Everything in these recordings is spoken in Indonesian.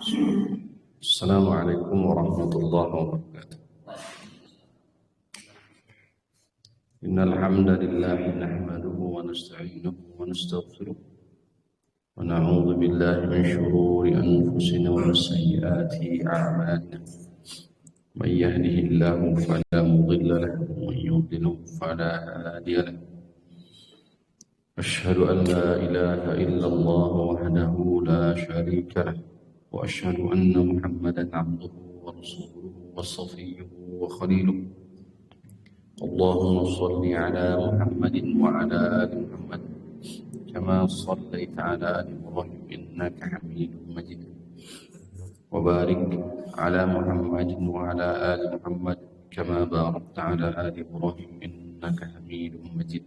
Assalamualaikum warahmatullahi wabarakatuh. Innal hamdalillah nahmaduhu wa nasta'inuhu wa nastaghfiruh wa na'udzu billahi min shururi anfusina wa min sayyiati a'malina. May yahdihillahu fala mudilla lahu wa may yudlil fala hadiya lahu. Asyhadu an la ilaha illallah wahdahu la syarika lahu wa asyhadu anna Muhammadan 'abduhu wa rasuluhu wa safiyyuhu wa khaliluhu. Allahumma shalli ala Muhammadin wa ala ali Muhammad kama shallaita ala ali Ibrahim innaka Hamidum Majid. Wa barik ala Muhammadin wa ala ali Muhammad kama barakta ala ali Ibrahim innaka Hamidum Majid.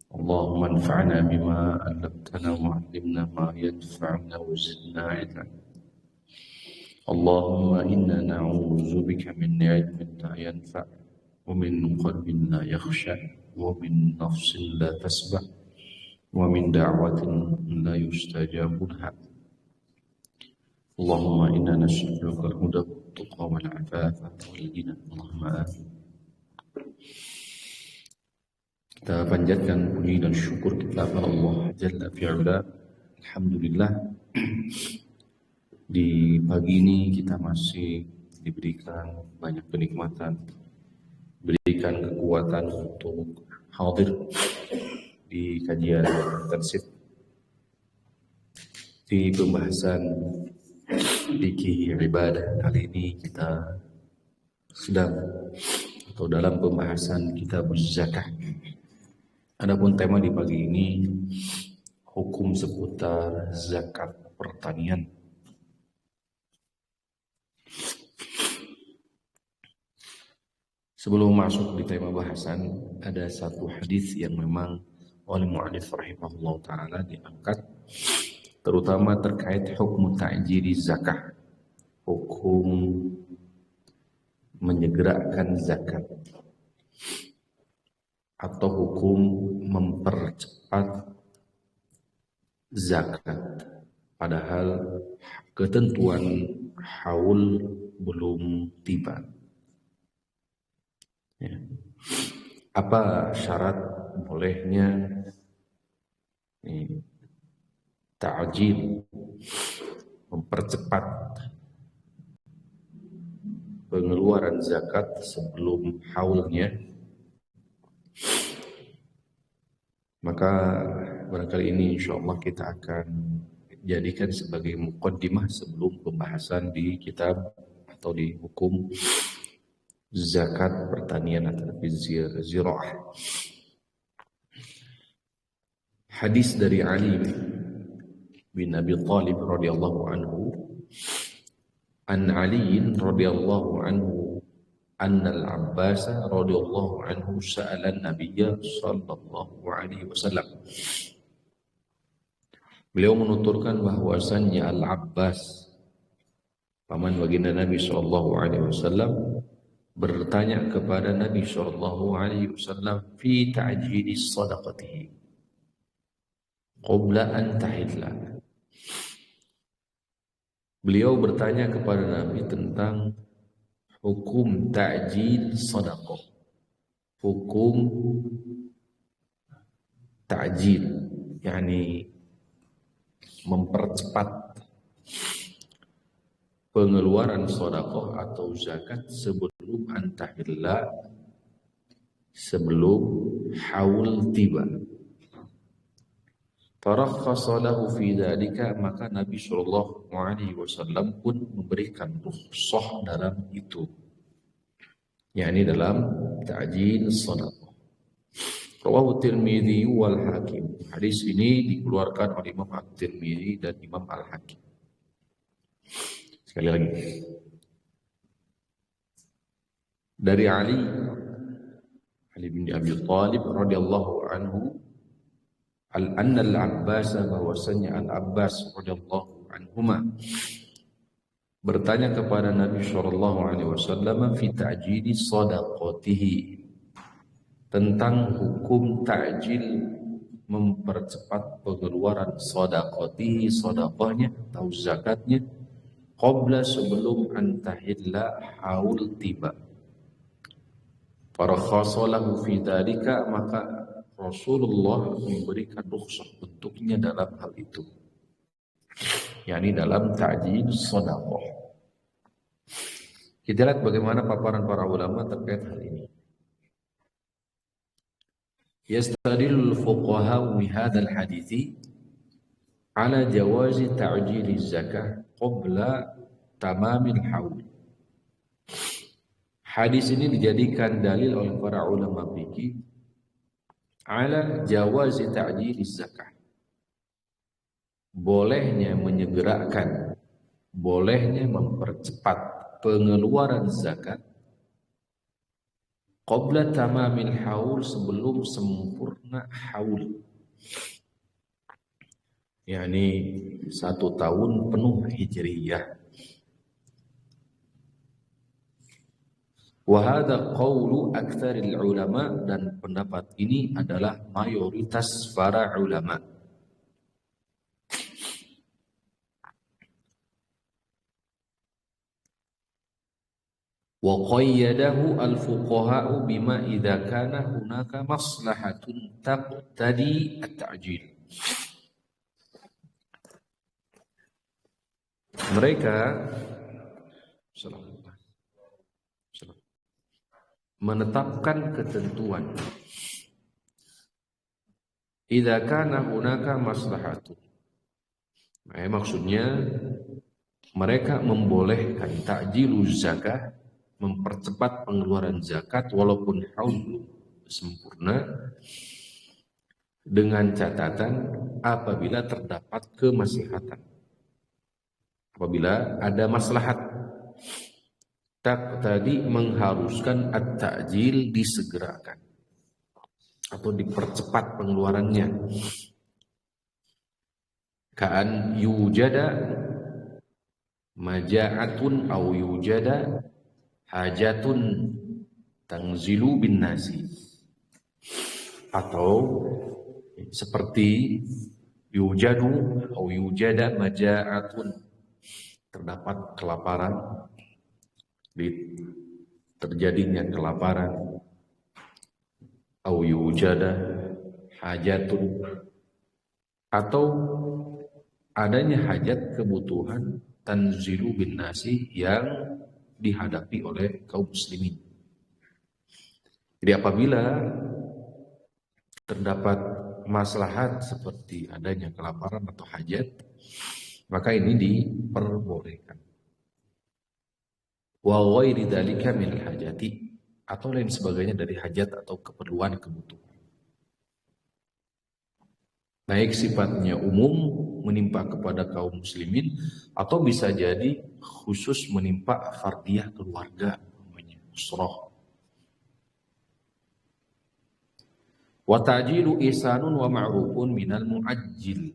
Allahumma anfa'na bima 'allamtana wa 'allimna ma yanfa'una wa zidna 'ilma. Allahumma inna na'udzu bika min 'ilmin la yanfa' wa min qalbin la yakhsha wa min nafsin la tasbah wa min da'watin la yustajabu laha. Allahumma inna nas'aluka al-huda wat-tuqa wal-'afafa wal-ghina. Allahumma amin. Kita panjatkan puji dan syukur kita kepada Allah Jalla fi'ala. Alhamdulillah, di pagi ini kita masih diberikan banyak kenikmatan, berikan kekuatan untuk hadir di kajian intensif di pembahasan fikih ibadah. Kali ini kita sedang atau dalam pembahasan kitab zakah. Adapun tema di pagi ini hukum seputar zakat pertanian. Sebelum masuk di tema bahasan, ada satu hadis yang memang oleh mu'allif rahimahullah ta'ala diangkat, terutama terkait hukum ta'jili zakah, hukum menyegerakan zakat, atau hukum mempercepat zakat, padahal ketentuan haul belum tiba. Ya. Apa syarat bolehnya ta'jil, mempercepat pengeluaran zakat sebelum haulnya? Maka barangkali ini insyaallah kita akan jadikan sebagai muqaddimah sebelum pembahasan di kitab atau di hukum zakat pertanian atau zira'ah. Hadis dari Ali bin Abi Thalib radhiyallahu anhu, an Ali radhiyallahu anhu anna al-Abbas radhiyallahu anhu sa'ala an-Nabiy sallallahu alaihi wasallam. Beliau menuturkan bahwasannya Al-Abbas, paman baginda Nabi sallallahu alaihi wasallam, bertanya kepada Nabi sallallahu alaihi wasallam fi ta'jili shadaqatihi qabla an tahilla. Beliau bertanya kepada Nabi tentang hukum ta'jil sadaqah, hukum ta'jil, yakni mempercepat pengeluaran sedekah atau zakat sebelum antahilla, sebelum haul tiba. Farakhasa lahu fi dzalika, maka Nabi sallallahu alaihi wasallam pun memberikan rukhsah dalam itu, yakni dalam ta'jil sedekah. Rawahu Tirmidzi wal Hakim. Hadis ini dikeluarkan oleh Imam At-Tirmidzi dan Imam Al-Hakim. Sekali lagi, dari Ali bin Abi Thalib radhiyallahu anhu, anna al-Abbas, bahwasanya Al-Abbas radhiyallahu anhuma bertanya kepada Nabi sallallahu alaihi wasallam fi ta'jili shadaqatihi, tentang hukum ta'jil, mempercepat pengeluaran shadaqatihi, sedekahnya atau zakatnya, qabla sebelum antahilla haul tiba. Farakhasalahu fi dzalika, maka Rasulullah memberikan rukhsah untuknya dalam hal itu, yakni dalam ta'jil shadaqah. Kita lihat bagaimana paparan para ulama terkait hal ini. Yastadillu al-fuqaha bi hadzal hadithi ala jawazi ta'jil az-zakah qabla tamamil haul. Hadis ini dijadikan dalil oleh para ulama fikih ala jawazi ta'jil az-zakah. Bolehnya menyegerakan, bolehnya mempercepat pengeluaran zakat qabla tamamil haul, sebelum sempurna haul, yakni 1 tahun penuh hijriyah. Wa hadha qawlu aktsaril ulama, dan pendapat ini adalah mayoritas para ulama. Wa qayyadahu al-fuqaha'u bima idza kana hunaka maslahatun taqtadi at-ta'jil. Mereka menetapkan ketentuan idza kana hunaka maslahatun. Maksudnya mereka membolehkan ta'jiluz zakah, mempercepat pengeluaran zakat walaupun haul belum sempurna, dengan catatan apabila terdapat kemaslahatan. Apabila ada maslahat tadi mengharuskan at-ta'jil, disegerakan atau dipercepat pengeluarannya. Ka'an yujada maja'atun aw yujada hajatun tangzilu bin nasi, atau seperti yujadu aw yujada maja'atun, terdapat kelaparan, terjadinya kelaparan, au yujada hajatun, atau adanya hajat kebutuhan tanzilu bin nasi yang dihadapi oleh kaum muslimin. Jadi apabila terdapat maslahat seperti adanya kelaparan atau hajat, maka ini diperbolehkan. Wa ghairi dzalika minal hajati, atau lain sebagainya dari hajat atau keperluan kebutuhan. Baik sifatnya umum menimpa kepada kaum muslimin, atau bisa jadi khusus menimpa fardiyah keluarga, namanya usrah. Wa ta'jilu ihsanun wa ma'rufun minal mu'ajjil.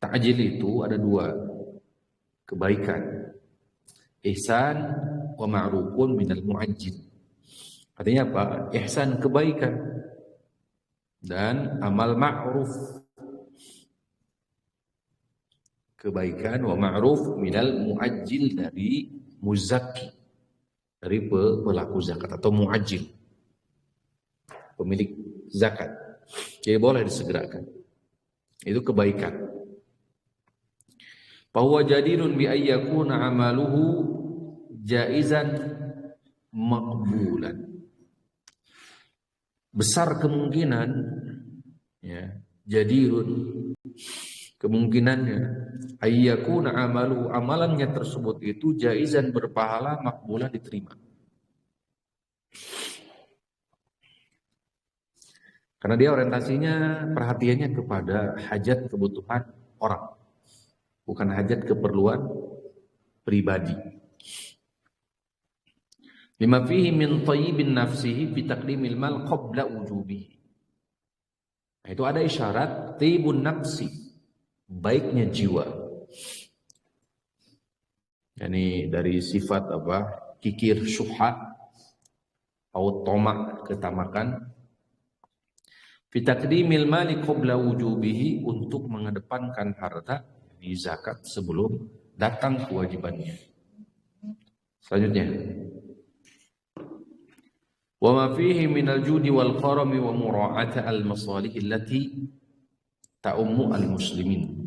Ta'jil itu ada 2 kebaikan. Ihsan wa ma'rufun minal mu'ajjil. Artinya apa? Ihsan kebaikan dan amal ma'ruf. Kebaikan wa ma'ruf minal mu'ajjil, dari muzakki, dari pelaku zakat atau mu'ajjil, pemilik zakat. Jadi boleh disegerakan. Itu kebaikan. Bahwa jadirun bi ayyakuna amaluhu jaizan maqbulan. Besar kemungkinan, ya, jadirun, kemungkinannya ayyakuna amalu, amalannya tersebut itu jaizan, berpahala, makbulan, diterima. Karena dia orientasinya, perhatiannya kepada hajat kebutuhan orang, bukan hajat keperluan pribadi. Lima fihi min thayyibin nafsihi fi taqdimil mal qabla wujubihi. Nah, itu ada isyarat thayyibun nafsi, baiknya jiwa. Yani dari sifat apa? Kikir, syuha atau tomak, ketamakan. Fi taqdimil mali qabla wujubihi, untuk mengedepankan harta di zakat sebelum datang kewajibannya. Selanjutnya, wa ma fihi minal judi wal karami wa mura'ata al masalih allati ta'ummu al muslimin.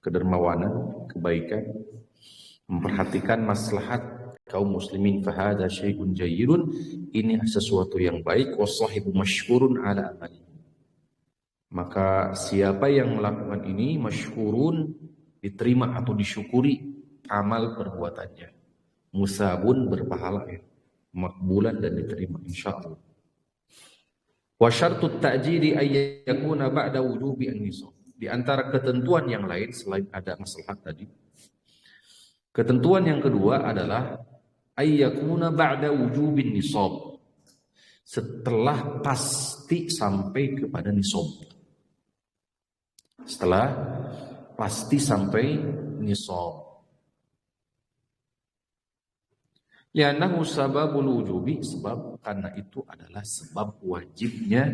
Kedermawanan, kebaikan, memperhatikan maslahat kaum muslimin, fahada syai'un jayyidun, ini sesuatu yang baik, wasahibu masyhurun ala amali. Maka siapa yang melakukan ini masyhurun, diterima atau disyukuri amal perbuatannya, musabun, berpahala ya, makbulan dan diterima insyaallah. Wa syartut ta'jili ay yakuna ba'da wujubi an-nisab. Di antara ketentuan yang lain selain ada maslahat tadi, ketentuan yang kedua adalah ay yakuna ba'da wujubin nisab, setelah pasti sampai kepada nisab. Setelah pasti sampai nisab. Li'annahu sababul wujubi, sebab karena itu adalah sebab wajibnya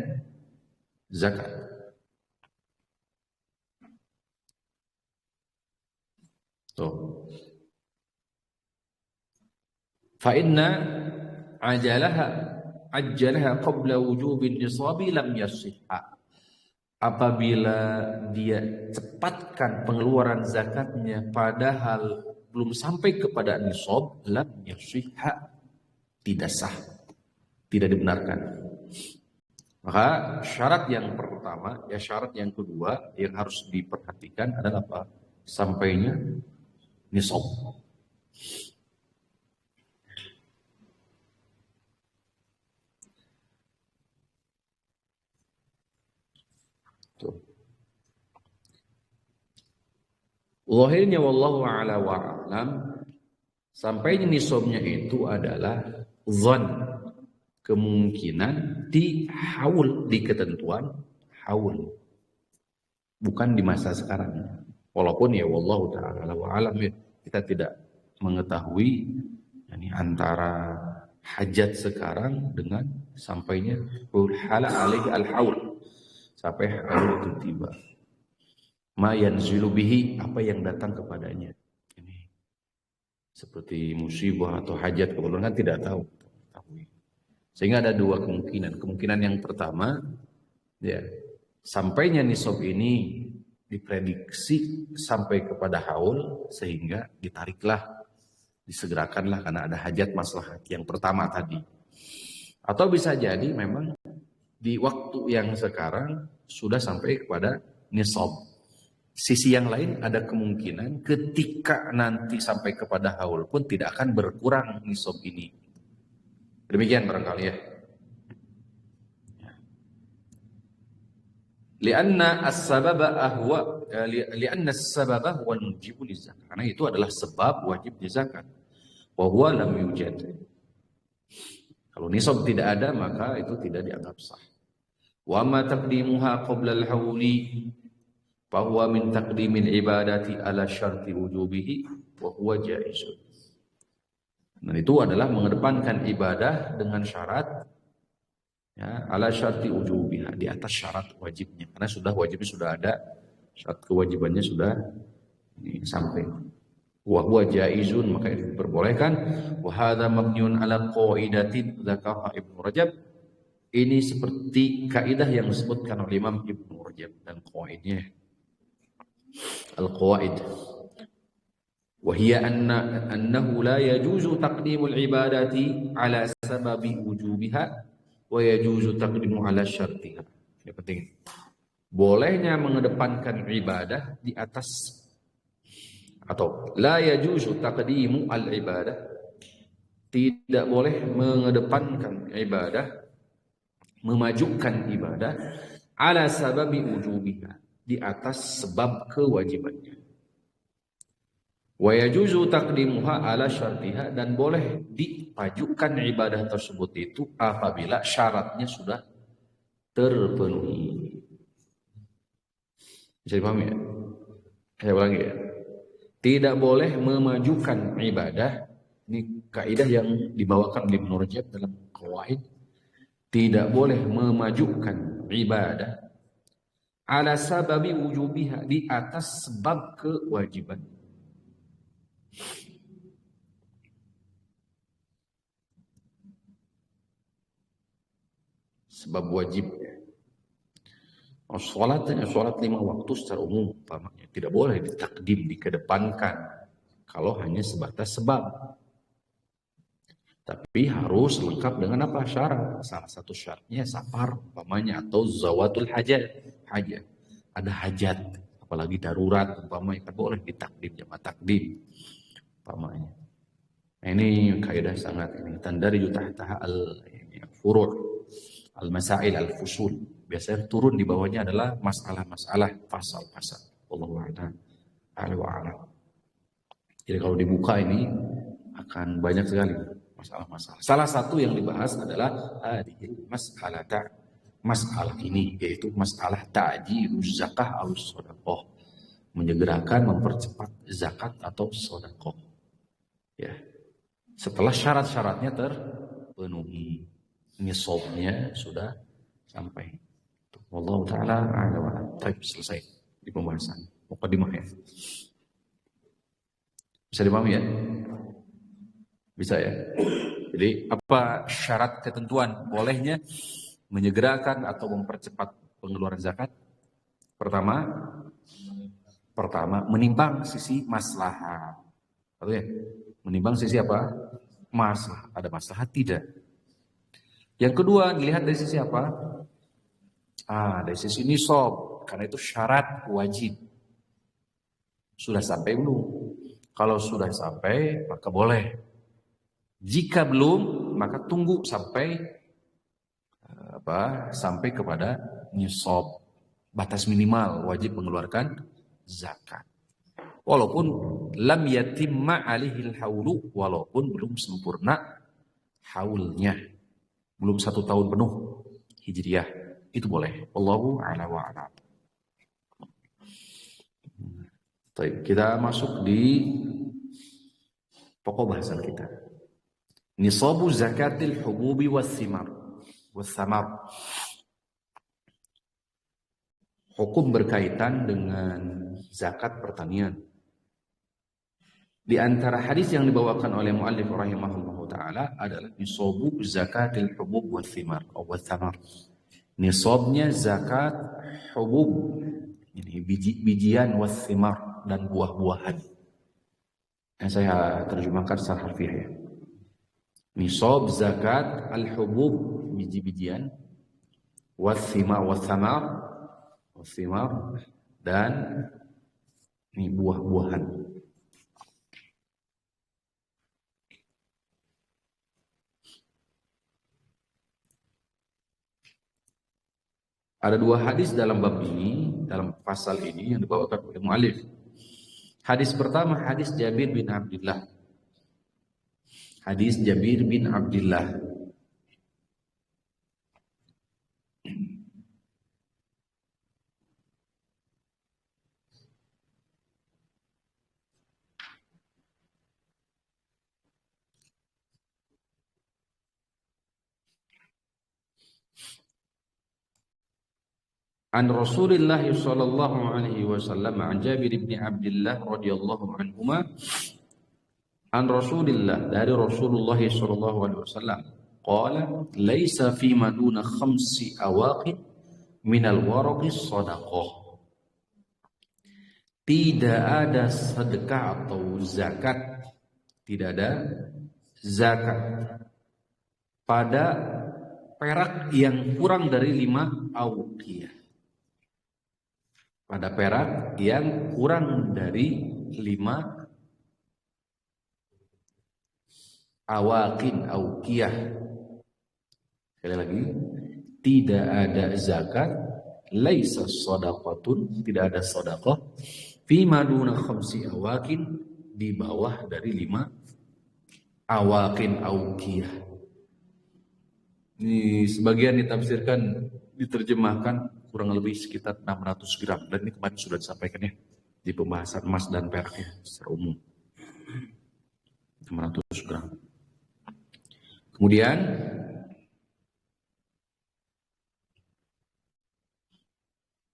zakat. Tuh. Fa inna ajalaha qabla wujubin nisabi lam yasihha. Apabila dia cepatkan pengeluaran zakatnya padahal belum sampai kepada nisab, lam yasihha, tidak sah, tidak dibenarkan. Maka syarat yang pertama, ya syarat yang kedua yang harus diperhatikan adalah apa? Sampainya nisab. Zahirnya wallahu a'la wa a'lam, sampainya nisabnya itu adalah zon, kemungkinan di haul, di ketentuan haul, bukan di masa sekarang. Walaupun ya wallahu ta'ala wa a'lam, kita tidak mengetahui antara hajat sekarang dengan sampainya hala alaihi al-haul, sampai haul itu tiba. Ma yanzilu bihi, apa yang datang kepadanya. Ini seperti musibah atau hajat keperluan kan tidak tahu. Sehingga ada dua kemungkinan. Kemungkinan yang pertama, ya, sampainya nisab ini diprediksi sampai kepada haul sehingga ditariklah, disegerakanlah karena ada hajat maslahat yang pertama tadi. Atau bisa jadi memang di waktu yang sekarang sudah sampai kepada nisab. Sisi yang lain ada kemungkinan ketika nanti sampai kepada haul pun tidak akan berkurang nisab ini. Demikian barangkali ya. Lianna as-sababa huwa al-mujibu lizakat. Karena itu adalah sebab wajibnya zakat. Wa huwa lam yujad. Kalau nisab tidak ada maka itu tidak dianggap sah. Wa ma taqdimuha qabla al-hauli bahwa min taqdimil ibadati ala syarti wujubihi wa huwa jaizun. Dan itu adalah mengedepankan ibadah dengan syarat, ya, ala syarti wujubiha, di atas syarat wajibnya, karena sudah wajibnya sudah ada, syarat kewajibannya sudah sampai. Wa huwa jaizun, maka itu diperbolehkan. Wa hadza mabniun ala qaidatin dzakaraha Ibnu Rajab. Ini seperti kaidah yang disebutkan oleh Imam Ibnu Rajab, dan qaidnya al-qawaid wa hiya annahu la yajuzu taqdimul ibadati ala sababi wujubiha wa yajuzu taqdimu ala syartiha. Ini penting. Bolehnya mengedepankan ibadah di atas, atau la yajuzu taqdimu al-ibadah, tidak boleh mengedepankan ibadah, memajukan ibadah ala sababi wujubiha, di atas sebab kewajibannya. Wa yajuzu taqdimuha ala syartiha, dan boleh dipajukan ibadah tersebut itu apabila syaratnya sudah terpenuhi. Bisa dipahami ya? Saya ulangi ya. Tidak boleh memajukan ibadah, ini kaidah yang dibawakan oleh Ibnu Rajab dalam qawaid. Tidak boleh memajukan ibadah ala sababi wujubiha, di atas sebab kewajiban. Sebab wajib. Sholat 5 waktu secara umum umpamanya tidak boleh ditakdim, dikedepankan kalau hanya sebatas sebab. Tapi harus lengkap dengan apa? Syarat. Salah satu syaratnya safar umpamanya, atau zawatul hajat. Ada hajat, apalagi darurat umpamanya, tak boleh ditakdim, jamaah takdim umpamanya. Nah, ini kaidah sangat ini. Tandari tahta al-furu' al-masail al-fusul. Biasanya turun di bawahnya adalah masalah-masalah, pasal-pasal. Wallahu a'lam. Jadi kalau dibuka ini akan banyak sekali masalah-masalah. Salah satu yang dibahas adalah masalah ini, yaitu masalah ta'jiluz zakah aw shadaqah. Menyegerakan, mempercepat zakat atau sedekah. Ya. Setelah syarat-syaratnya terpenuhi, nisabnya sudah sampai. Wallahu taala a'lam. Baik, selesai di pembahasan mukadimahnya. Bisa dipahami ya? Bisa ya? Jadi apa syarat ketentuan bolehnya menyegerakan atau mempercepat pengeluaran zakat? Pertama menimbang sisi maslahat. Atau ya? Menimbang sisi apa? Maslahat. Ada maslahat tidak? Yang kedua dilihat dari sisi apa? Dari sisi nisab, karena itu syarat wajib. Sudah sampai belum? Kalau sudah sampai, maka boleh. Jika belum, maka tunggu sampai sampai kepada nisab, batas minimal wajib mengeluarkan zakat. Walaupun lam yatimma alihil haulu, walaupun belum sempurna haulnya, belum 1 tahun penuh hijriyah, itu boleh. Wallahu a'lam wa a'lam. Baik, kita masuk di pokok bahasan kita. Nisabu zakatil hububi was-thimar. Hukum berkaitan dengan zakat pertanian. Di antara hadis yang dibawakan oleh muallif rahimahullahu taala adalah nisabu zakatil hubub was-thimar atau was-thamar. Nisabnya zakat hubub, ini bijian was-thimar dan buah-buahan. Yang saya terjemahkan secara harfiah ya. Nisab zakat al-hubub, biji-bijian, was-thimar dan ini buah-buahan. Ada 2 hadis dalam bab ini, dalam pasal ini yang dibawakan oleh muallif. Hadis pertama hadis Jabir bin Abdullah. Hadis Jabir bin Abdullah. An Rasulillah sallallahu alaihi wasallam an Jabir bin Abdullah radhiyallahu anhuma an Rasulillah, dari Rasulullah sallallahu alaihi wasallam qala laisa fi maduna khamsi awaqid minal waraqi shadaqah. Tidak ada sedekah atau zakat, tidak ada zakat pada perak yang kurang dari 5 awqiyah. Pada perak yang kurang dari 5 awqiyah. Sekali lagi, tidak ada zakat, laisa shadaqatun, tidak ada sedekah fi maduna khamsi awaqin, di bawah dari 5 awqiyah. Ini sebagian ditafsirkan, diterjemahkan kurang lebih sekitar 600 gram. Dan ini kemarin sudah disampaikan ya di pembahasan emas dan perak ya secara umum. 600 gram. Kemudian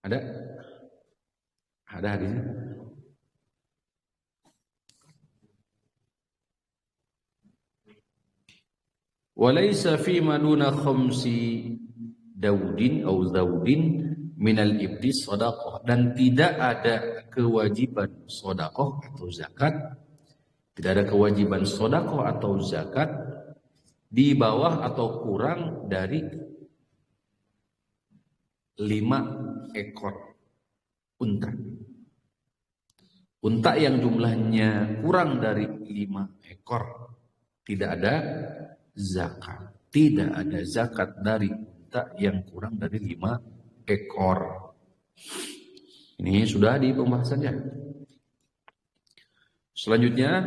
Ada? Ada hadisnya? Walaysa fi maduna khamsi daudin atau zaudin minal ibdi sadaqah, dan tidak ada kewajiban sedekah atau zakat, tidak ada kewajiban sedekah atau zakat di bawah atau kurang dari 5 ekor unta. Unta yang jumlahnya kurang dari 5 ekor tidak ada zakat. Tidak ada zakat dari unta yang kurang dari 5 ekor. Ini sudah di pembahasannya. Selanjutnya,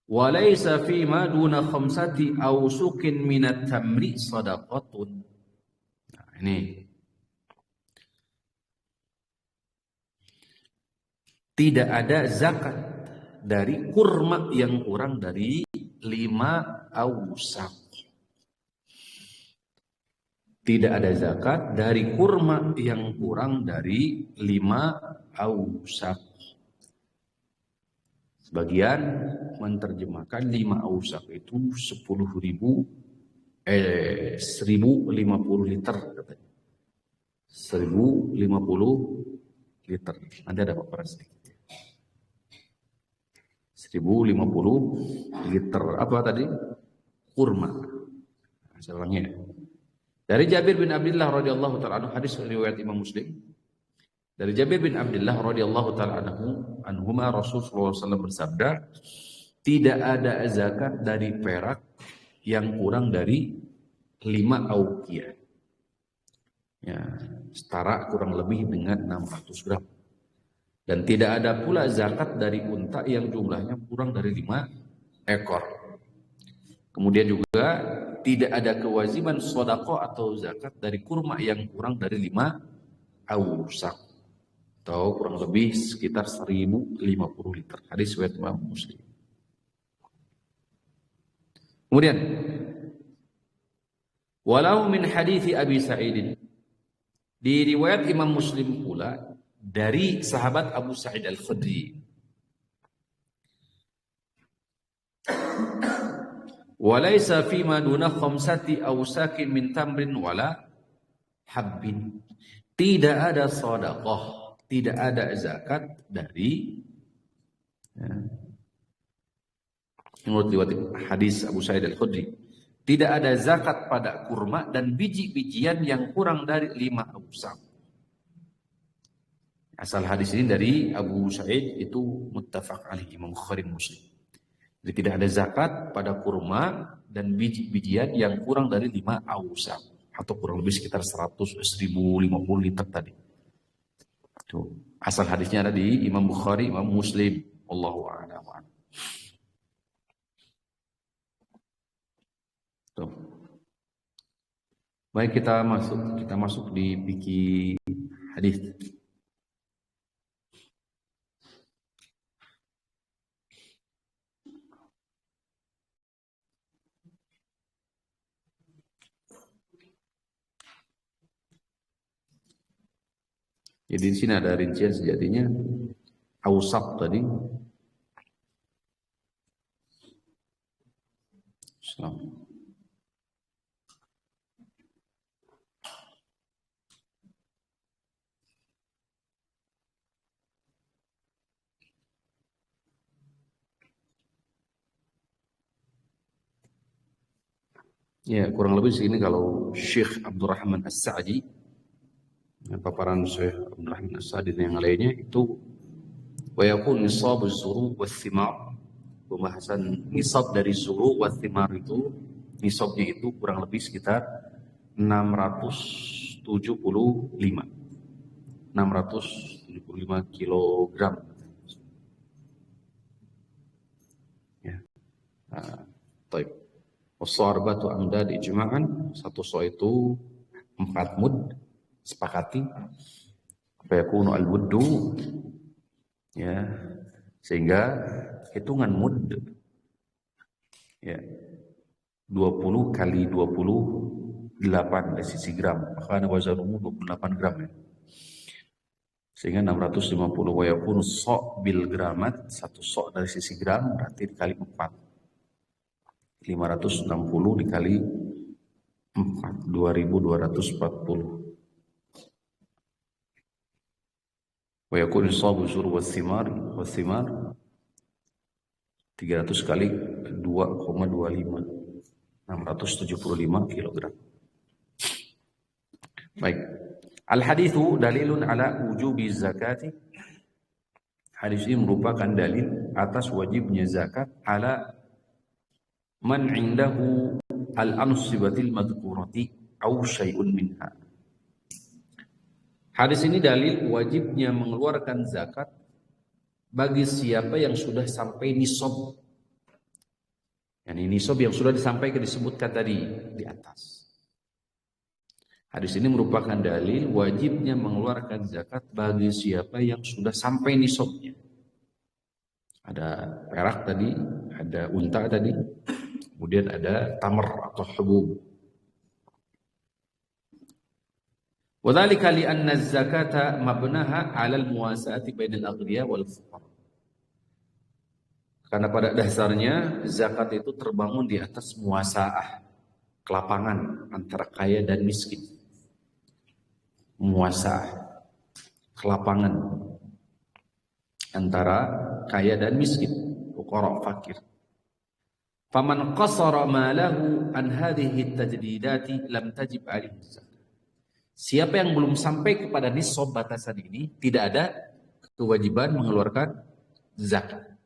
walaysa fi ma duna khamsati awsukin minat tamri sadaqatun. Nah, ini tidak ada zakat dari kurma yang kurang dari 5 awsak. Tidak ada zakat dari kurma yang kurang dari 5 awsak. Sebagian menerjemahkan 5 awsak itu 1050 liter katanya. 1050 liter. Nanti ada paparan sedikit. 1050 liter apa tadi? Kurma. Saya ulangnya. Dari Jabir bin Abdullah radhiyallahu taala anhu, hadis riwayat Imam Muslim. Dari Jabir bin Abdullah radhiyallahu taala anhuma, Rasulullah SAW bersabda, tidak ada zakat dari perak yang kurang dari 5 auqiyah. Ya, setara kurang lebih dengan 600 gram. Dan tidak ada pula zakat dari unta yang jumlahnya kurang dari 5 ekor. Kemudian juga tidak ada kewajiban sedekah atau zakat dari kurma yang kurang dari 5 awsak, atau kurang lebih sekitar 1050 liter. Hadis riwayat Imam Muslim. Kemudian, walau min hadithi Abi Sa'id, di riwayat Imam Muslim pula dari sahabat Abu Sa'id Al-Khudri, walaysa fi ma duna khamsati awsakin min tamrin wala habbin. Tidak ada sedekah, tidak ada zakat dari menurut riwayat hadis Abu Sa'id Al-Khudri, tidak ada zakat pada kurma dan biji-bijian yang kurang dari 5 awsak. Asal hadis ini dari Abu Sa'id itu muttafaq alaihi, Imam Bukhari Muslim. Jadi tidak ada zakat pada kurma dan biji-bijian yang kurang dari 5 awsak, atau kurang lebih sekitar 1050 liter tadi. Tuh, asal hadisnya ada di Imam Bukhari, Imam Muslim. Allahu a'lam. Tuh. Baik, kita masuk di fikih hadis. Jadi di sini ada rincian sejatinya awsaq tadi. Ya, kurang lebih segini kalau Syekh Abdurrahman As-Sa'di, paparan Syekh Abdurrahman As-Sa'di yang lainnya itu wa yakun nisab az-zuru wath-thimar. Pembahasan nisab dari zuru wath-thimar itu, nisabnya itu kurang lebih sekitar 675 kilogram. Ya. Baik. Wasarbatu amdad ijma'an, satu so itu 4 mud, sepakati. Fayakunu al-muddu, ya, sehingga hitungan mud, ya, 20 kali 28 dari sisi gram, maka wazanuhu 28 gram, ya. Sehingga 650 wa yakunu so' bil gramat, satu so' dari sisi gram berarti dikali 4. 560 dikali 4, 2240. Wa yakunu sabu sur wa thimar 300 kali 2,25, 675 kilogram. Baik. Al-hadithu dalilun ala wujubi zakati. Hadis ini merupakan dalil atas wajibnya zakat ala man indahu al-ansibatil madhkurati au syai'un minha. Hadis ini dalil wajibnya mengeluarkan zakat bagi siapa yang sudah sampai nisab. Yani nisab yang sudah disampaikan disebutkan tadi di atas. Hadis ini merupakan dalil wajibnya mengeluarkan zakat bagi siapa yang sudah sampai nisabnya. Ada perak tadi, ada unta tadi, kemudian ada tamar atau hubub. Wadhalika li'anna az-zakata mabnaha 'ala al-muwasa'ati bainal aghniya wal fuqara. Karena pada dasarnya zakat itu terbangun di atas muwasa'ah, kelapangan antara kaya dan miskin. Muwasa'ah, kelapangan antara kaya dan miskin, fuqara fakir. Faman qasara malahu an hadhihi at-tajdidati lam tajib alaihi zakat. Siapa yang belum sampai kepada nisab batasan ini, tidak ada kewajiban mengeluarkan zakat.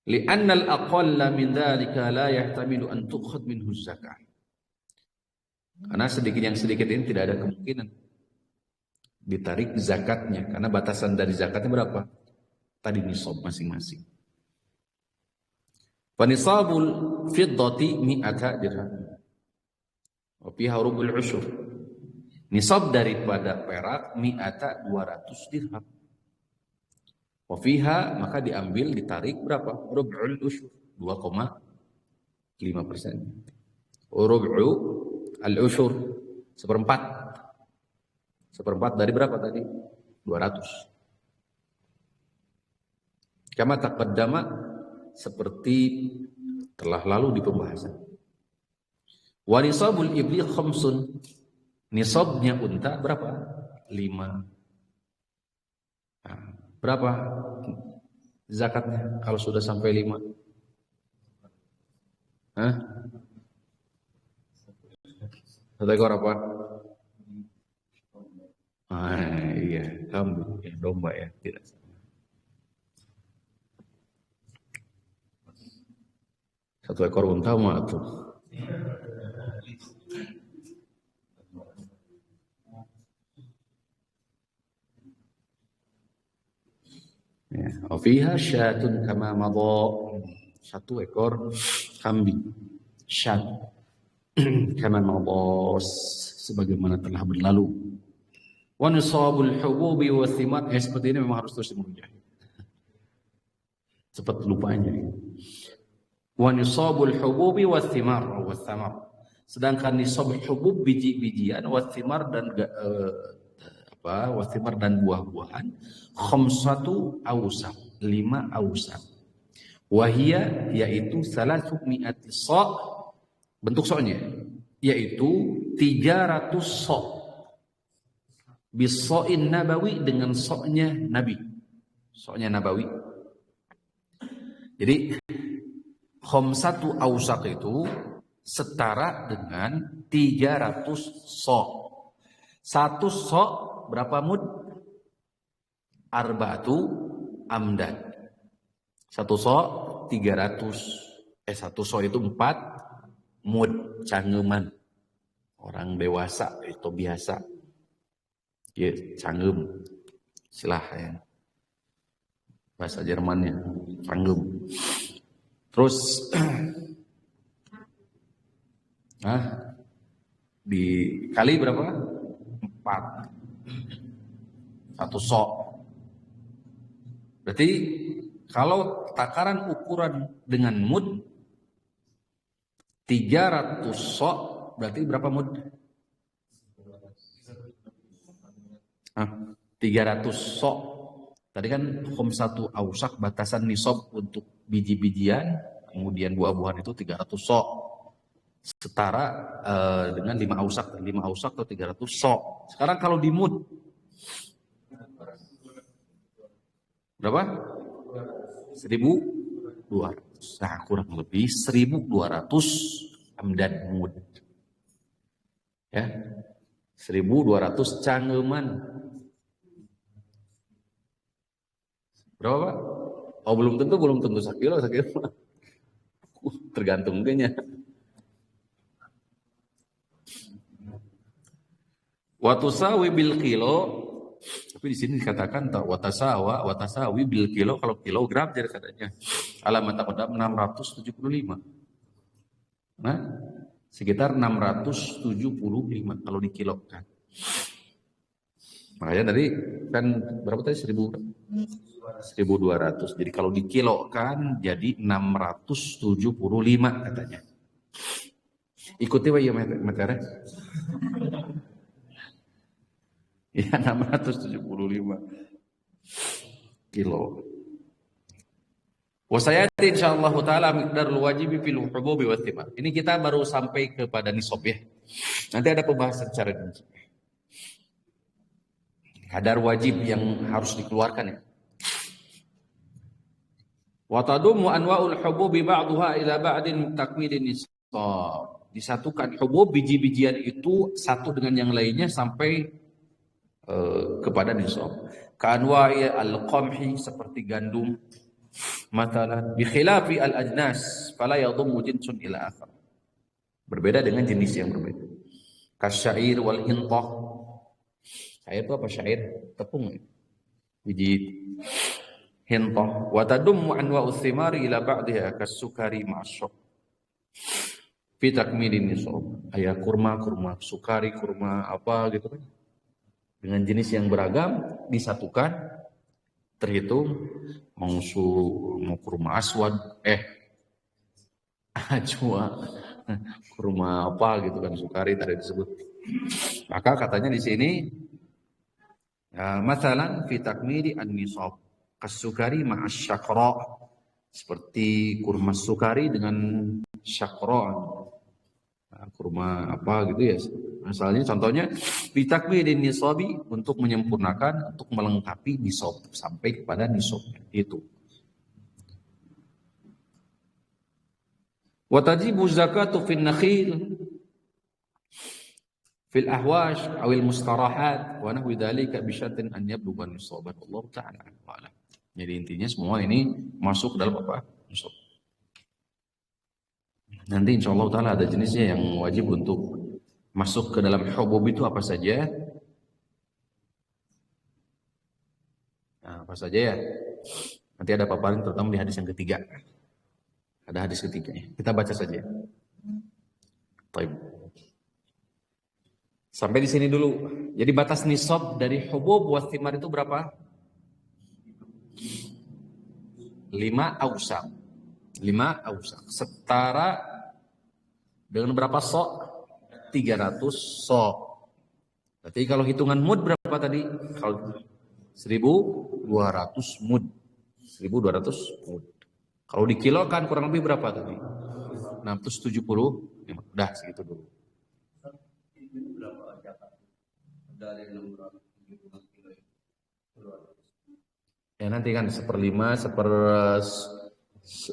Li'anna al-aqalla min dhalika la yahtamilu an tu'khad minhu zakat. Karena yang sedikit ini tidak ada kemungkinan ditarik zakatnya, karena batasan dari zakatnya berapa? Tadi nisab masing-masing. Fa nisabul fiddati 100 dirham. Wa fiha rubul usyur. Nisab daripada perak 200 dirham. Wa fiha, maka diambil ditarik berapa? Rubul usyur 2,5%. Rub'u al-usyur seperempat dari berapa tadi? 200. Kama taqaddama, seperti telah lalu di pembahasan. Wa nisabul ibli 5. Nisabnya unta berapa? 5. Nah, berapa zakatnya kalau sudah sampai 5? Hah? Satu ekor apa? Iya, kambing, ya, domba ya, tidak. Satu ekor unta mah tuh. Ya, fiha syatun kama madha. Satu ekor kambing. Syat. Kama madha, sebagaimana telah berlalu. Wa nisabul hububi wa thimar. Seperti ini memang harus terus dimuja. Cepat lupanya. Wa nisabul hububi wa thimar. Sedangkan nisab hubub biji-bijian, wa thimar dan wa thimar dan buah-buahan 5 awsaq, 5 awsaq. Wahia, yaitu 300 sa'. Bentuk soknya yaitu 300 sok bisoin nabawi, dengan soknya nabi, soknya nabawi. Jadi khamsatu awsaq itu setara dengan 300 sok. Satu sok berapa mud? Arba'atu amdad. Satu sok 300. Satu sok itu 4 mud, canggeman. Orang dewasa itu biasa. Ya, canggem. Istilah ya. Bahasa Jermannya, canggem. Terus dikali berapa? 4. Satu sok. Berarti kalau takaran ukuran dengan mud 300 sok berarti berapa mud? Nah, 300 sok. Tadi kan satu ausak batasan nisab untuk biji-bijian, kemudian buah-buahan itu 300 sok. Setara dengan 5 ausak. 5 ausak atau 300 sok. Sekarang kalau di mud, berapa? 1.200. Nah, kurang lebih 1.200 amdad mud. Ya. 1.200 canggeman. Berapa, Pak? Oh, belum tentu sakilo. Tergantung kayaknya. Watusawi bil kilo, tapi di sini dikatakan watasawi bil kilo, kalau kilogram jadi katanya. Alamat taqaddam 675. Nah, sekitar 675 kalau dikilokan. Makanya tadi kan berapa tadi 1.200. Jadi kalau dikilokan jadi 675 katanya. Ikuti wa ya materi. Ya 675 kilo. Wasayati insyaallah taala miqdarul wajibi fil hububi wa thimar. Ini kita baru sampai kepada nisab ya. Nanti ada pembahasan secara rinci. Kadar wajib yang harus dikeluarkan ya. Wa tadumu anwa'ul hububi ba'daha ila ba'din takmilin nisab. Disatukan hubub biji-bijian itu satu dengan yang lainnya sampai kepada nisab. Kanwa'i al-qamhi seperti gandum, matalan bi khilafi al-ajnas fala yadhummu jinsun ila akhar. Berbeda dengan jenis yang berbeda. Kasyair wal hintah. Syair itu apa syair? Tepung. Biji hintah. Wa tadummu anwa'u thimari ila ba'diha kasukari ma'asyok. Fi takmilin nisab. Ayat kurma, sukari, kurma apa gitu kan. Dengan jenis yang beragam disatukan, terhitung mau kurma aswad, ajwa, kurma apa gitu kan, sukari tadi disebut. Maka katanya di sini, masalan fi takmili an-nisab, kasukari ma'as syakra, seperti kurma sukari dengan syakra, kurma apa gitu ya. Misalnya contohnya bitakmilin nisabi, untuk menyempurnakan, untuk melengkapi nisab sampai kepada nisabnya itu. Wa tajibu zakatu fin nakhil fil ahwash awil mustarahat wa nahwi dzalika bi syartin an yablugha nisaban. Allah taala a'lam. Jadi intinya semua ini masuk dalam apa? Nisab. Nanti insyaallah taala ada jenisnya yang wajib untuk masuk ke dalam hubub itu apa saja? Nah, apa saja ya? Nanti ada paparan terutama di hadis yang ketiga. Ada hadis ketiganya. Kita baca saja. Baik. Sampai di sini dulu. Jadi batas nisab dari hubub wa thimar itu berapa? 5 ausak. 5 ausak. Setara dengan berapa sok? 300 sok. Berarti kalau hitungan mud berapa tadi? Kalau 1.200 mud. 1.200 mud. Kalau dikilokan kurang lebih berapa tadi? 670. Udah segitu dulu. Ya nanti kan 1/5,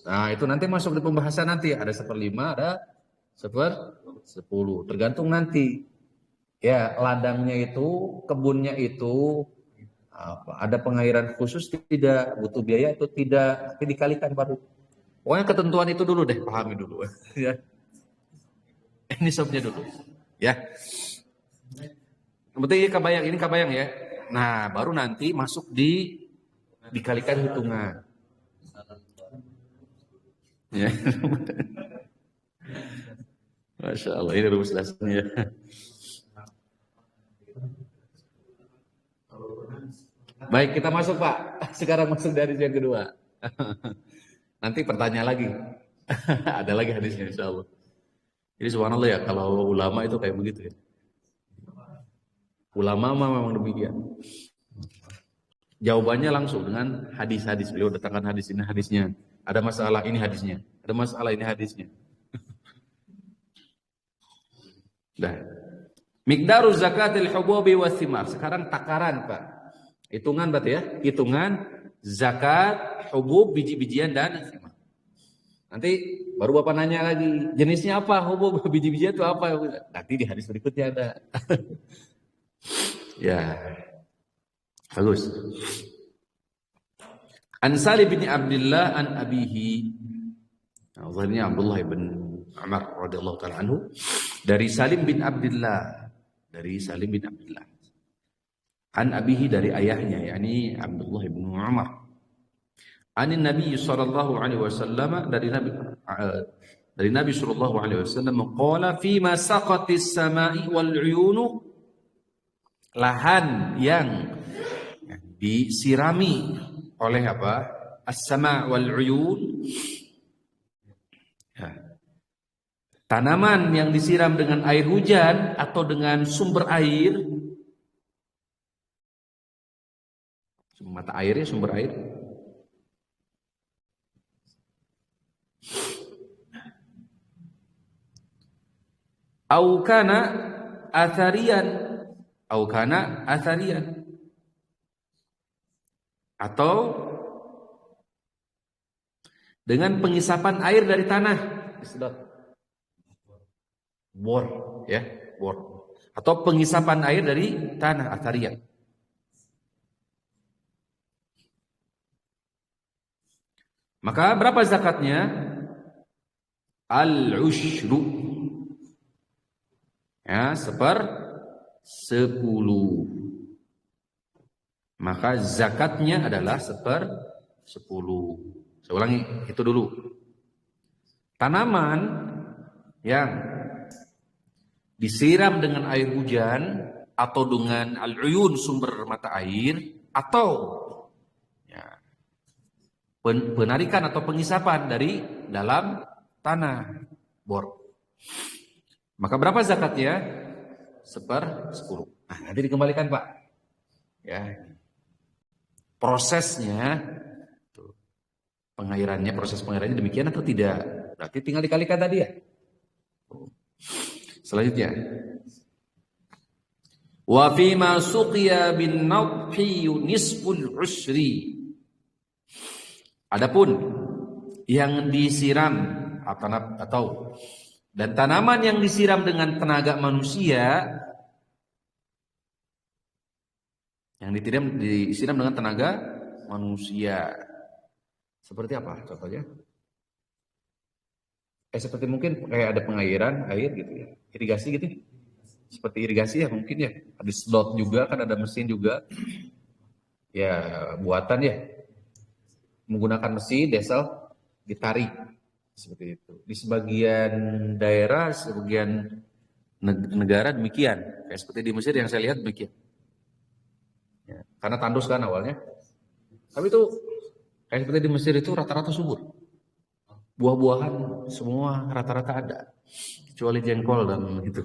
nah itu nanti masuk di pembahasan nanti. Ada 1/5, ada 1/10, tergantung nanti ya ladangnya itu, kebunnya itu apa, ada pengairan khusus tidak, butuh biaya itu tidak, tapi dikalikan baru. Pokoknya ketentuan itu dulu deh, pahami dulu ya. Ini sobnya dulu ya. Yang penting ini kabayang ya. Nah baru nanti masuk dikalikan hitungan ya. Masya Allah, ini rumus dasarnya. Baik, kita masuk Pak. Sekarang masuk dari yang kedua. Nanti pertanyaan lagi. Ada lagi hadisnya insya Allah. Jadi subhanallah ya, kalau ulama itu kayak begitu ya. Ulama memang demikian. Jawabannya langsung dengan hadis-hadis. Beliau datangkan hadis ini hadisnya. Ada masalah ini hadisnya. Ada masalah ini hadisnya. Dah. Miqdaru zakatil hububi was thimar. Sekarang takaran, Pak. Hitungan berarti ya. Hitungan zakat hubub biji-bijian dan thimar. Nanti baru Bapak nanya lagi, jenisnya apa hubub biji-bijian itu apa? Nanti di hadis berikutnya ada. Ya. Bagus. An Salim bin Abdullah an abihi. Zahirnya Abdullah bin Umar radhiyallahu taala anhu dari Salim bin Abdullah, an abihi dari ayahnya yakni Abdullah bin Umar. Anin Nabi sallallahu alaihi wasallam dari Nabi sallallahu alaihi wasallam qala fi ma saqatis samai wal uyunu, lahan yang disirami oleh apa? As-sama' wal uyun. Ya. Tanaman yang disiram dengan air hujan atau dengan sumber air. Mata airnya sumber air. Au kana atharian atau dengan pengisapan air dari tanah, bor ya, bor atau pengisapan air dari tanah, atharian. Maka berapa zakatnya? Al-ushru, ya, 10. Maka zakatnya adalah 10. Saya ulangi, itu dulu. Tanaman yang disiram dengan air hujan atau dengan al-uyun, sumber mata air, atau ya, penarikan atau pengisapan dari dalam tanah, bor. Maka berapa zakatnya? 10. Nah, nanti dikembalikan, Pak. Ya. Prosesnya, proses pengairannya demikian atau tidak? Berarti tinggal dikalikan tadi ya. Selanjutnya, wa fi ma suqiya bin nadhi nisful usri. Adapun yang disiram atau dan tanaman yang disiram dengan tenaga manusia, yang disiram dengan tenaga manusia, seperti apa contohnya? Seperti mungkin kayak ada pengairan air gitu ya, irigasi gitu. Seperti irigasi ya mungkin ya. Ada slot juga kan, ada mesin juga. Ya buatan ya. Menggunakan mesin diesel ditarik seperti itu. Di sebagian daerah, sebagian negara demikian. Kayak seperti di Mesir yang saya lihat demikian. Ya, karena tandus kan awalnya. Tapi itu kayak seperti di Mesir itu rata-rata subur. Buah-buahan semua rata-rata ada. Kecuali jengkol dan itu.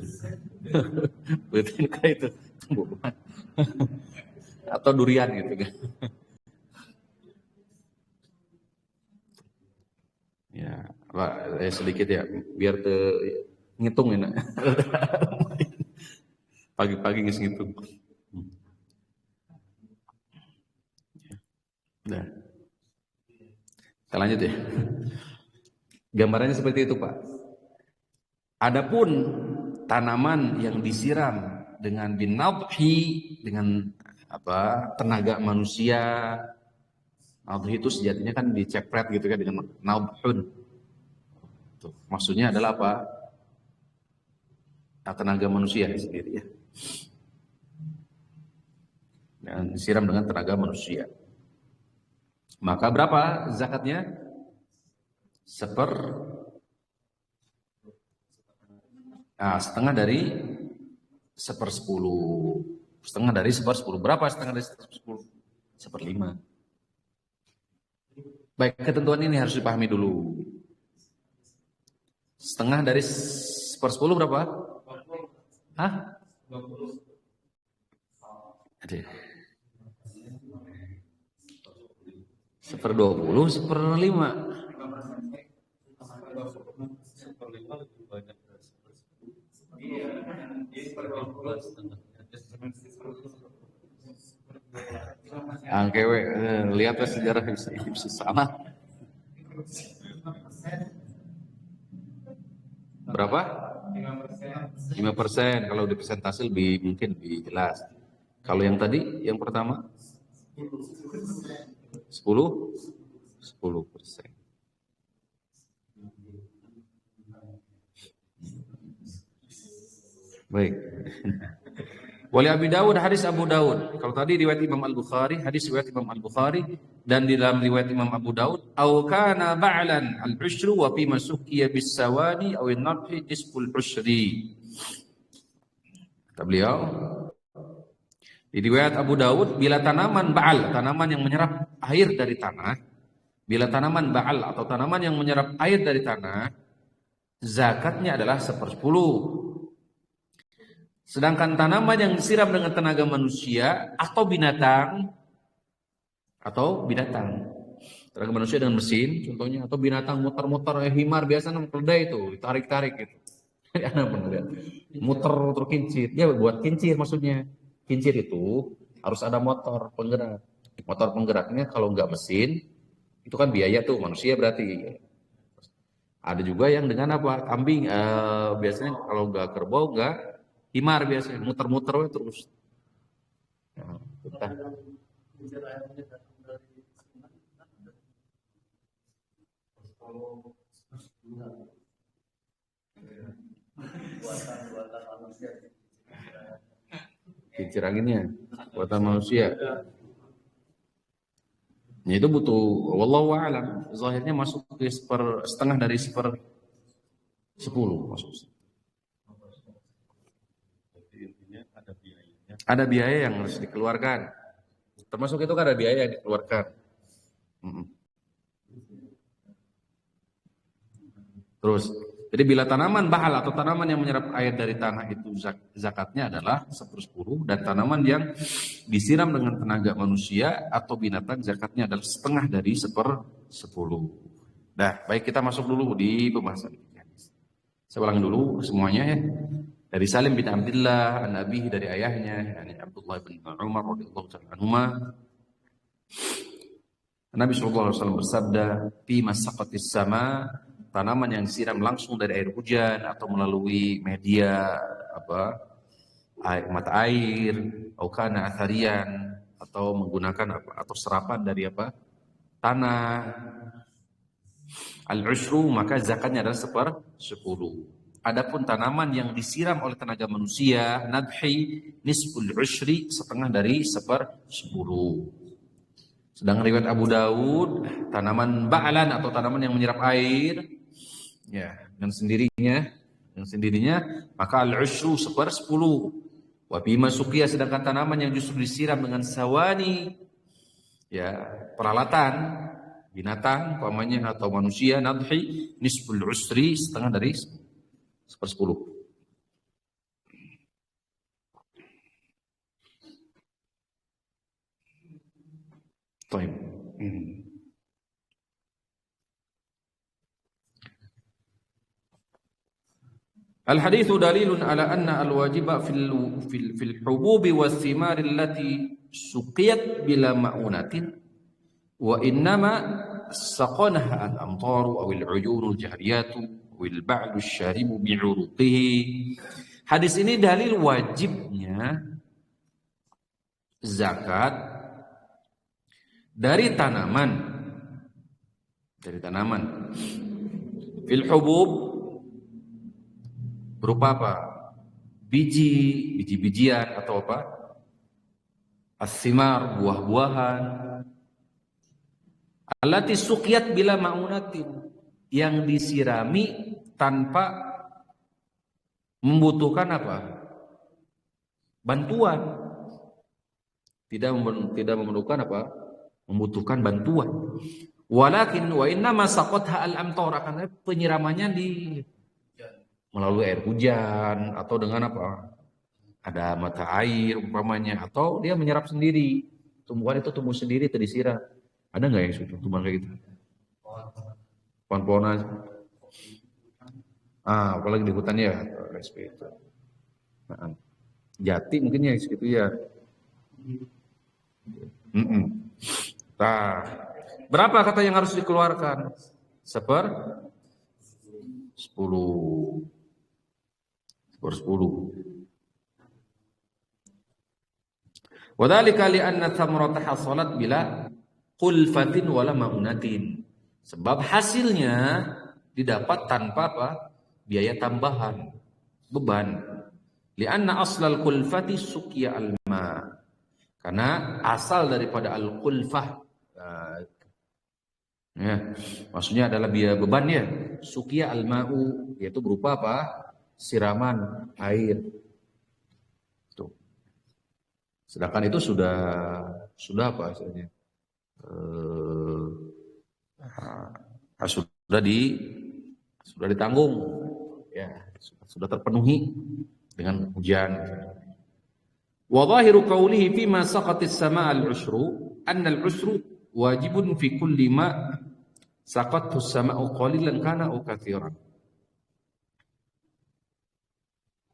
Betul kayak itu. Atau durian gitu kan. Ya, Pak, sedikit ya, biar ngitung enak. Pagi-pagi ngitung. Nah, kita lanjut ya. Gambarannya seperti itu, Pak. Adapun tanaman yang disiram dengan binadhi, dengan tenaga manusia. Nadhi itu sejatinya kan dicepret gitu kan dengan nadhun. Maksudnya adalah apa? Tenaga manusia sendiri ya. Dan disiram dengan tenaga manusia. Maka berapa zakatnya? 1/10. Setengah dari 1/10. Setengah dari 1/10. Berapa setengah dari 1/10? 1/5. Baik, ketentuan ini harus dipahami dulu. Setengah dari 1/10 berapa? Hah? 1/20, 1/5. Angkewe, lihatlah sejarah bisa salah. Berapa? 5%. Kalau di persentase mungkin lebih jelas. Kalau yang tadi, yang pertama 10%. Baik. Wali Abi Dawud, hadis Abu Dawud. Kalau tadi riwayat Imam Al-Bukhari, hadis riwayat Imam Al-Bukhari, dan di dalam riwayat Imam Abu Dawud, au kana ba'lan al-ushru wa fi masukiya bis sawani aw an-nabhi nisful ushri. Kata beliau, di riwayat Abu Dawud, bila tanaman ba'al, tanaman yang menyerap air dari tanah, bila tanaman ba'al atau tanaman yang menyerap air dari tanah, zakatnya adalah 1/10. Sedangkan tanaman yang disiram dengan tenaga manusia atau binatang, tenaga manusia dengan mesin, contohnya, atau binatang muter-muter, himar biasa keledai itu, ditarik-tarik gitu. Muter kincir, ya buat kincir maksudnya. Kincir itu harus ada motor penggerak. Motor penggeraknya kalau nggak mesin, itu kan biaya tuh manusia berarti. Ada juga yang dengan apa? Kambing, biasanya kalau nggak kerbau nggak himar biasanya muter-muter terus. Nah, kincir anginnya buatan manusia. Ya, itu butuh, wallahu a'lam, zahirnya masuk ke setengah dari 1/10 masuk. Ada biaya yang harus dikeluarkan. Termasuk itu kan ada biaya yang dikeluarkan. Terus, jadi bila tanaman bahal atau tanaman yang menyerap air dari tanah itu zakatnya adalah 1/10, dan tanaman yang disiram dengan tenaga manusia atau binatang zakatnya adalah setengah dari 1/10. Nah, baik, kita masuk dulu di pembahasan ini. Saya ulangi dulu semuanya ya. Dari Salim bin Abdullah an abihi, dari ayahnya, yakni Abdullah bin Umar radhiyallahu ta'ala anhuma, Nabi sallallahu alaihi wasallam bersabda, "Fi masaqatis sama", tanaman yang disiram langsung dari air hujan atau melalui media mata air, atau kana atharian, atau menggunakan atau serapan dari tanah, al-ushru, maka zakatnya adalah 1/10. Adapun tanaman yang disiram oleh tenaga manusia, nadhi nisful ushri, setengah dari 1/10. Sedangkan riwayat Abu Dawud, tanaman ba'lan atau tanaman yang menyerap air, ya, dengan sendirinya, maka al-ushru 1/10. Wa bima suqiya, sedangkan tanaman yang justru disiram dengan sawani, ya, peralatan binatang, umpamanya, atau manusia, nadhi nisful usri, setengah dari 1/10. Baik. Al-hadits dalilun ala anna al-wajiba fil hububi was-thimar allati suqiyat bila ma'unatin wa innama saqanaha al-amtaru aw al-uyun al-jahriyatu wal ba'du syaribu bi'uruqihi. Hadis ini dalil wajibnya zakat dari tanaman. Fil hubub berupa apa? Biji-bijian atau apa? As-simar, buah-buahan. Allati suqiyat bila ma'unatin, yang disirami tanpa membutuhkan apa? Bantuan. Tidak memerlukan apa? Membutuhkan bantuan. Walakin wa innama saqatha al-amtar, karena penyiramannya melalui air hujan atau dengan apa? ada mata air umpamanya, atau dia menyerap sendiri, tumbuhan itu tumbuh sendiri atau disiram. Ada nggak yang sudah tumbuhan kayak gitu? Pohon-pohonan. Apalagi di hutan ya, seperti itu. Nah, jati mungkin ya segitu ya. Nah, berapa kata yang harus dikeluarkan? 10. 10. Wadhalika li'anna thamrata hasalat bila qulfatin wala ma'unatin. Sebab hasilnya didapat tanpa apa? Biaya tambahan, beban. Li'anna aslal qulfati suqya al-ma. Karena asal daripada al-qulfah ya, maksudnya adalah biaya beban ya. Suqya al-ma'u, yaitu berupa apa? Siraman air. Tuh. Sedangkan itu sudah apa hasilnya? Sudah ditanggung, ya, sudah terpenuhi dengan hujan. Wa zahiru qawlihi fi ma saqatis sama' al-ushru anna al-ushru wajibun fi kulli ma saqathu as-sama'u qalilan kana aw katsiran.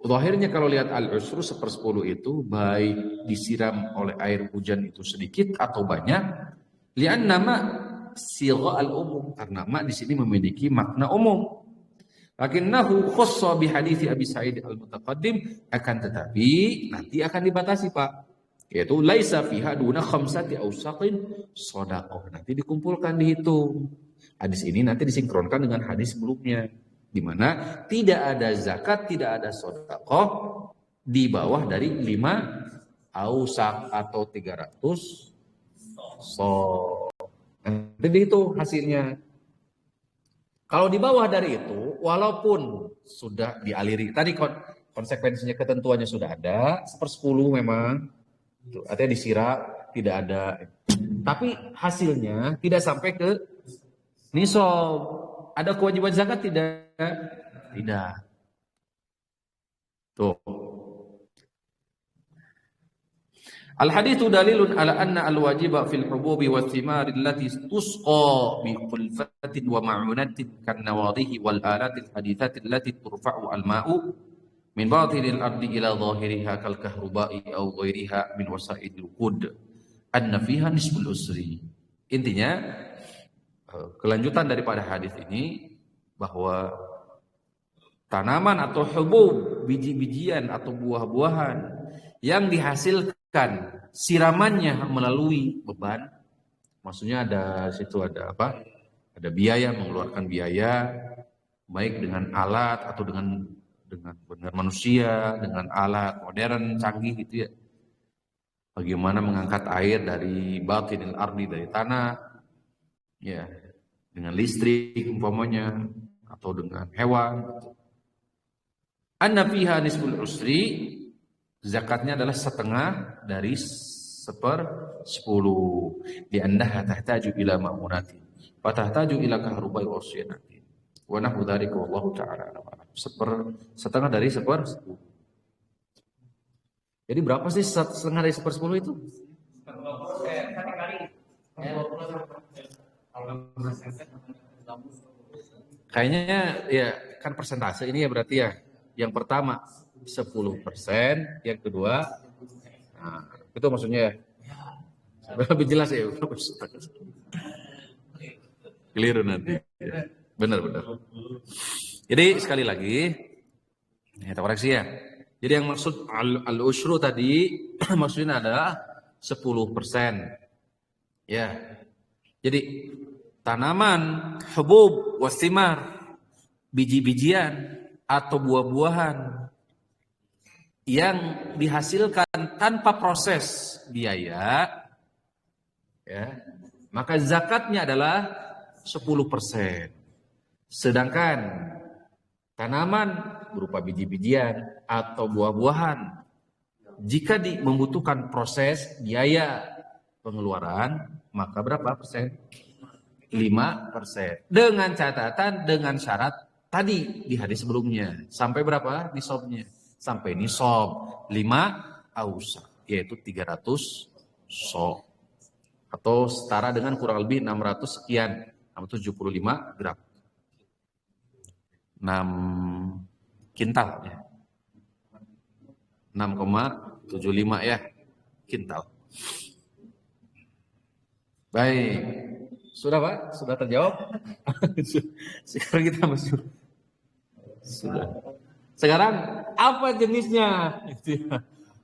Zahirnya kalau lihat al-ushru 1/10 itu baik disiram oleh air hujan itu sedikit atau banyak, li'anna ma sigha al-umum, karena ma di sini memiliki makna umum. Lakinnahu khassa bi hadits Abi Sa'id al-Mutaqaddim, akan tetapi nanti akan dibatasi Pak, yaitu laisa fiha duna khamsati awsaqin shadaqah. Nanti dikumpulkan dihitung. Hadis ini nanti disinkronkan dengan hadis sebelumnya, di mana tidak ada zakat, tidak ada shadaqah di bawah dari 5 awsaq atau 300 so. Nanti dihitung hasilnya. Kalau di bawah dari itu, walaupun sudah dialiri, tadi konsekuensinya ketentuannya sudah ada, 1/10 memang, artinya disiram, tidak ada. Tapi hasilnya tidak sampai ke nisab. Ada kewajiban zakat tidak? Tidak. Tuh. Al-haditsu dalilun ala anna al-wajiba fil hububi wa thimari allati tusqa bi qulfatin wa ma'unatin kan nawadhihi wal alatil hadithati allati turfa'u al-ma'u min batinil ardi ila zahiriha kal kahruba'i aw ghairiha min wasa'idil qud anna fiha nisbul usri. Intinya kelanjutan daripada hadis ini bahwa tanaman atau hubub, biji-bijian atau buah-buahan yang dihasilkan siramannya melalui beban, maksudnya ada situ ada apa? Ada biaya, mengeluarkan biaya baik dengan alat atau dengan manusia, dengan alat modern canggih gitu ya. Bagaimana mengangkat air dari batinil ardi, dari tanah, ya, dengan listrik umpamanya atau dengan hewan. Anna fiha nisbul usri, zakatnya adalah setengah dari 1/10. Li'annaha tahtaju ila ma'munati wa tahtaju ila kahrubai wasiyati wa nahwu dzalika wallahu ta'ala a'lam. Setengah dari 1/10. Jadi berapa sih setengah dari 1/10 itu? Kayaknya ya kan persentase ini ya berarti ya. Yang pertama 10%, yang kedua, nah, itu maksudnya ya. Lebih jelas ya. Keliru nanti. Benar-benar. Jadi sekali lagi, kita koreksi ya. Jadi yang maksud al-ushru tadi maksudnya adalah 10%. Ya. Jadi tanaman, hubub, wasimar, biji-bijian atau buah-buahan yang dihasilkan tanpa proses biaya, ya, maka zakatnya adalah 10%. Sedangkan tanaman berupa biji-bijian atau buah-buahan, jika membutuhkan proses biaya pengeluaran, maka berapa persen? 5%. Dengan catatan, dengan syarat tadi di hadis sebelumnya. Sampai berapa nisabnya? sampai nisab 5 ausak, yaitu 300 so, atau setara dengan kurang lebih 600 sekian, 675 gram. 6 kintal ya. 6,75 ya kintal. Baik. Sudah Pak? Sudah terjawab? Sekarang kita masuk. Sudah. Sekarang apa jenisnya?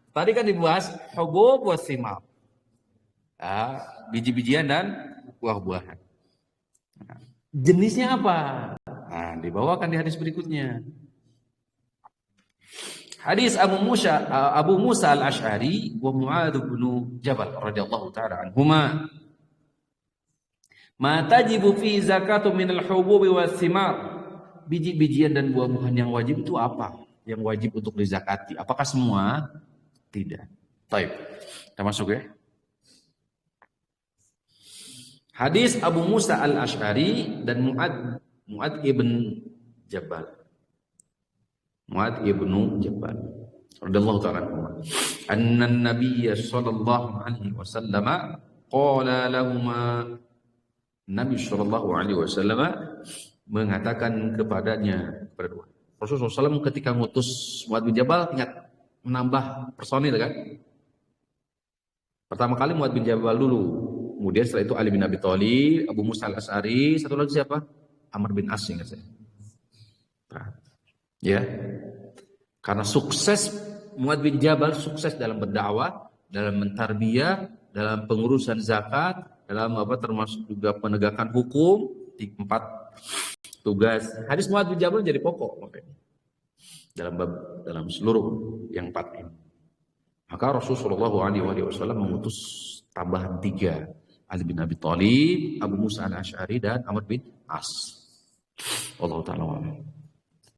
Tadi kan dibahas hubub wa thimar. Biji-bijian dan buah-buahan. Jenisnya apa? Nah, dibawakan di hadis berikutnya. Hadis Abu Musa al-Ash'ari wa Mu'adz bin Jabal radhiyallahu ta'ala anhuma. Ma tajibu fi zakatu min al-hububi wa thimar. Biji-bijian dan buah-buahan yang wajib itu apa? Yang wajib untuk dizakati. Apakah semua? Tidak. Baik. Kita masuk ya. Hadis Abu Musa al-Ash'ari dan Mu'adz ibn Jabal. Mu'adz ibn Jabal radhiyallahu ta'ala anhu. Anna an-nabiy sallallahu alaihi wasallam qala lahumā. Nabi sallallahu alaihi wasallam mengatakan kepadanya, kepada dua. Rasulullah SAW ketika ngutus Mu'adz bin Jabal, ingat menambah personil kan? Pertama kali Mu'adz bin Jabal dulu. Kemudian setelah itu Ali bin Abi Thalib, Abu Musa al-Ash'ari, satu lagi siapa? Amr bin As, ingat saya. Ya. Karena sukses Mu'adz bin Jabal, sukses dalam berdakwah, dalam mentarbiyah, dalam pengurusan zakat, dalam termasuk juga penegakan hukum di 4 tugas. Hadis Mu'adz bin Jabal jadi pokok makanya. Dalam seluruh yang 4 ini. Maka Rasulullah SAW mengutus tambahan 3. Ali bin Abi Thalib, Abu Musa al-Ash'ari dan Amr bin As. Allah Ta'ala.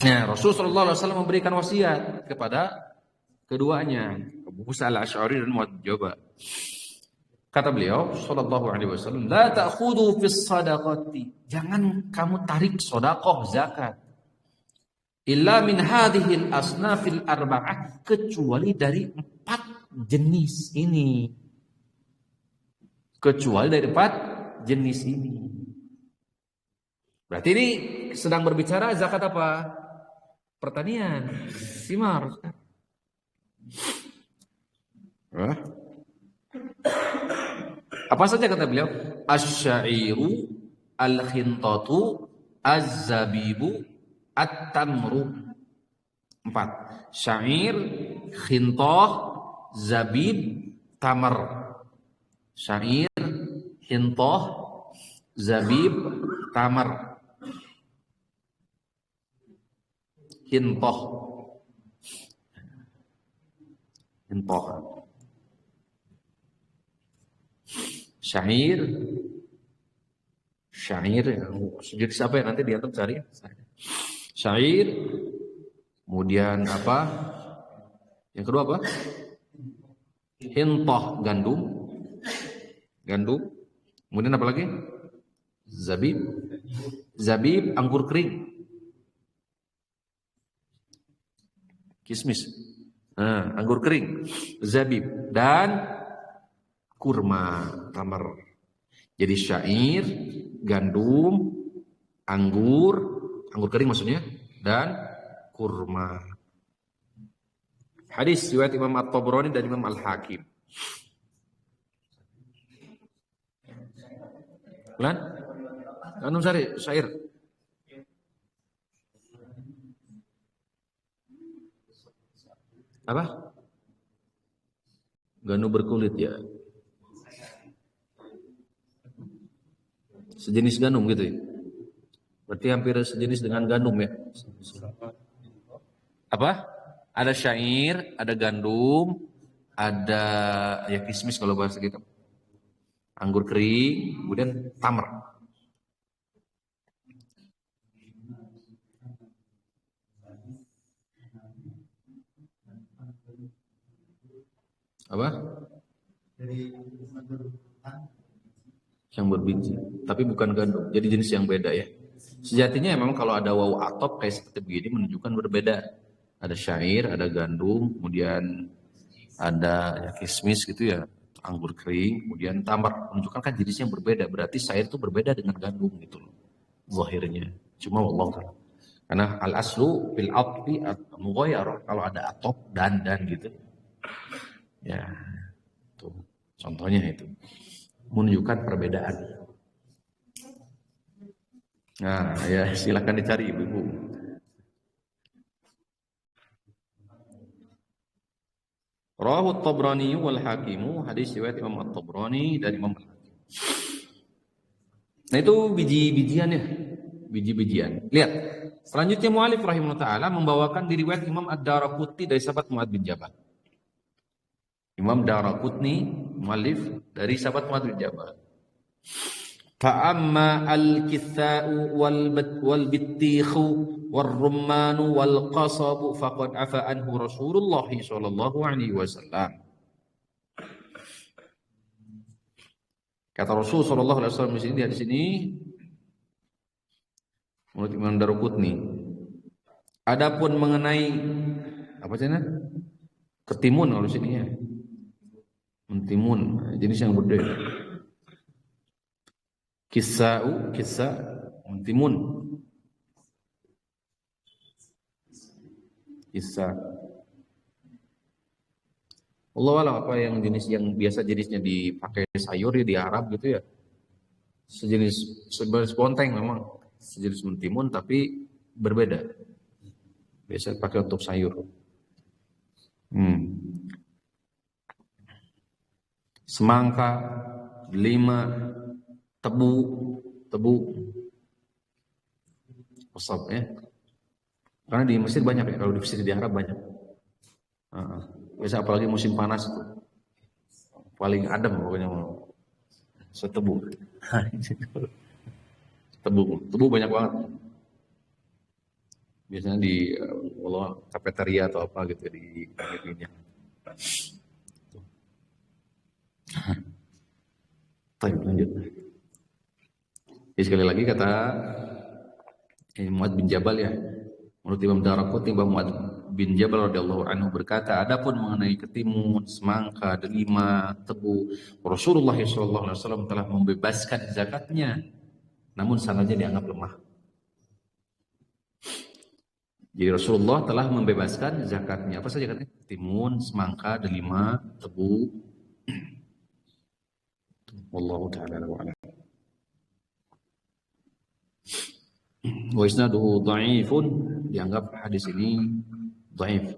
Nah, Rasulullah SAW memberikan wasiat kepada keduanya, Abu Musa al-Ash'ari dan Mu'adz bin Jabal. Kata beliau sallallahu alaihi wasallam, la ta'khudhu fis shadaqati. Jangan kamu tarik sedekah zakat. Illa min hadhil asnafil arba'ah, kecuali dari 4 jenis ini. Kecuali dari 4 jenis ini. Berarti ini sedang berbicara zakat apa? Pertanian, simar. Apa saja kata beliau? Asy-sya'iru, al-khintatu, az-zabibu, at-tamru. 4. Syair, khintah, zabib, tamar. Syair, khintah, zabib, tamar. Khintah. Khintah. Syair, jenis apa ya nanti diantum cari. Syair, kemudian apa? Yang kedua apa? Hintah, gandum. Kemudian apa lagi? Zabib, anggur kering. Kismis. Anggur kering, zabib dan kurma, tamar. Jadi syair, gandum, anggur kering maksudnya, dan kurma. Hadis riwayat Imam At-Tabrani dan Imam Al-Hakim. Pelan? Anum syair. Apa? Gandum berkulit ya. Sejenis gandum gitu ya. Berarti hampir sejenis dengan gandum ya. Apa? Ada syair, ada gandum, ada ya kismis kalau bahasa kita. Anggur kering, kemudian tamar. Apa? Yang berbiji, tapi bukan gandum. Jadi jenis yang beda ya. Sejatinya memang kalau ada wawu atop kayak seperti begini menunjukkan berbeda. Ada syair, ada gandum, kemudian ada ya, kismis gitu ya, anggur kering, kemudian tamar. Menunjukkan kan jenisnya berbeda. Berarti syair itu berbeda dengan gandum gitu loh. Zahirnya. Cuma Allah taala. Karena al aslu fil atfi mughayyarah, kalau ada atop dan gitu. Ya, tuh contohnya itu. Menunjukkan perbedaan. Nah, ya silakan dicari Ibu. Rawahu at-Tabrani wal Hakim, hadis riwayat Imam At-Tabrani dan Imam Al-Hakim. Nah itu biji-bijian ya, biji-bijian. Lihat, selanjutnya mu'alif rahimahullah ta'ala membawakan diriwayat Imam Ad-Daraqutni dari sahabat Mu'adz bin Jabal. Imam Daraqutni, mu'alif dari sahabat Mu'adz bin Jabal. Fa'amma al-kitha'u wal-bittikhu wal-rummanu wal-qasabu faqad afa anhu Rasulullah sallallahu alaihi wasallam. Kata Rasul sallallahu alaihi wasallam di sini menurut Imam Daraqutni, adapun mengenai apa cina? Ketimun kalau sini ya. Mentimun, jenis yang berbeda. Kisah, mentimun. Kisah. Allah alam apa yang jenis yang biasa jenisnya dipakai sayur ya di Arab gitu ya. Sejenis bonteng memang, sejenis mentimun tapi berbeda. Biasa pakai untuk sayur. Semangka, delima, tebu, kosop ya. Karena di Mesir banyak ya, kalau di Mesir di Arab banyak. Biasa apalagi musim panas itu, paling adem pokoknya setebu. Tebu banyak banget. Biasanya di kafeteria atau apa gitu di pinggirnya. Lanjut. Jadi sekali lagi kata Mu'adz bin Jabal ya, menurut Imam Daraqutni bahwa Mu'adz bin Jabal radhiyallahu anhu berkata, adapun mengenai ketimun, semangka, delima, tebu, Rasulullah sallallahu alaihi wasallam telah membebaskan zakatnya, namun sanadnya dianggap lemah. Jadi Rasulullah telah membebaskan zakatnya. Apa saja zakatnya? Ketimun, semangka, delima, tebu. Wallahu ta'ala a'lam. Wa isnaduhu dha'ifun, dianggap hadis ini dhaif.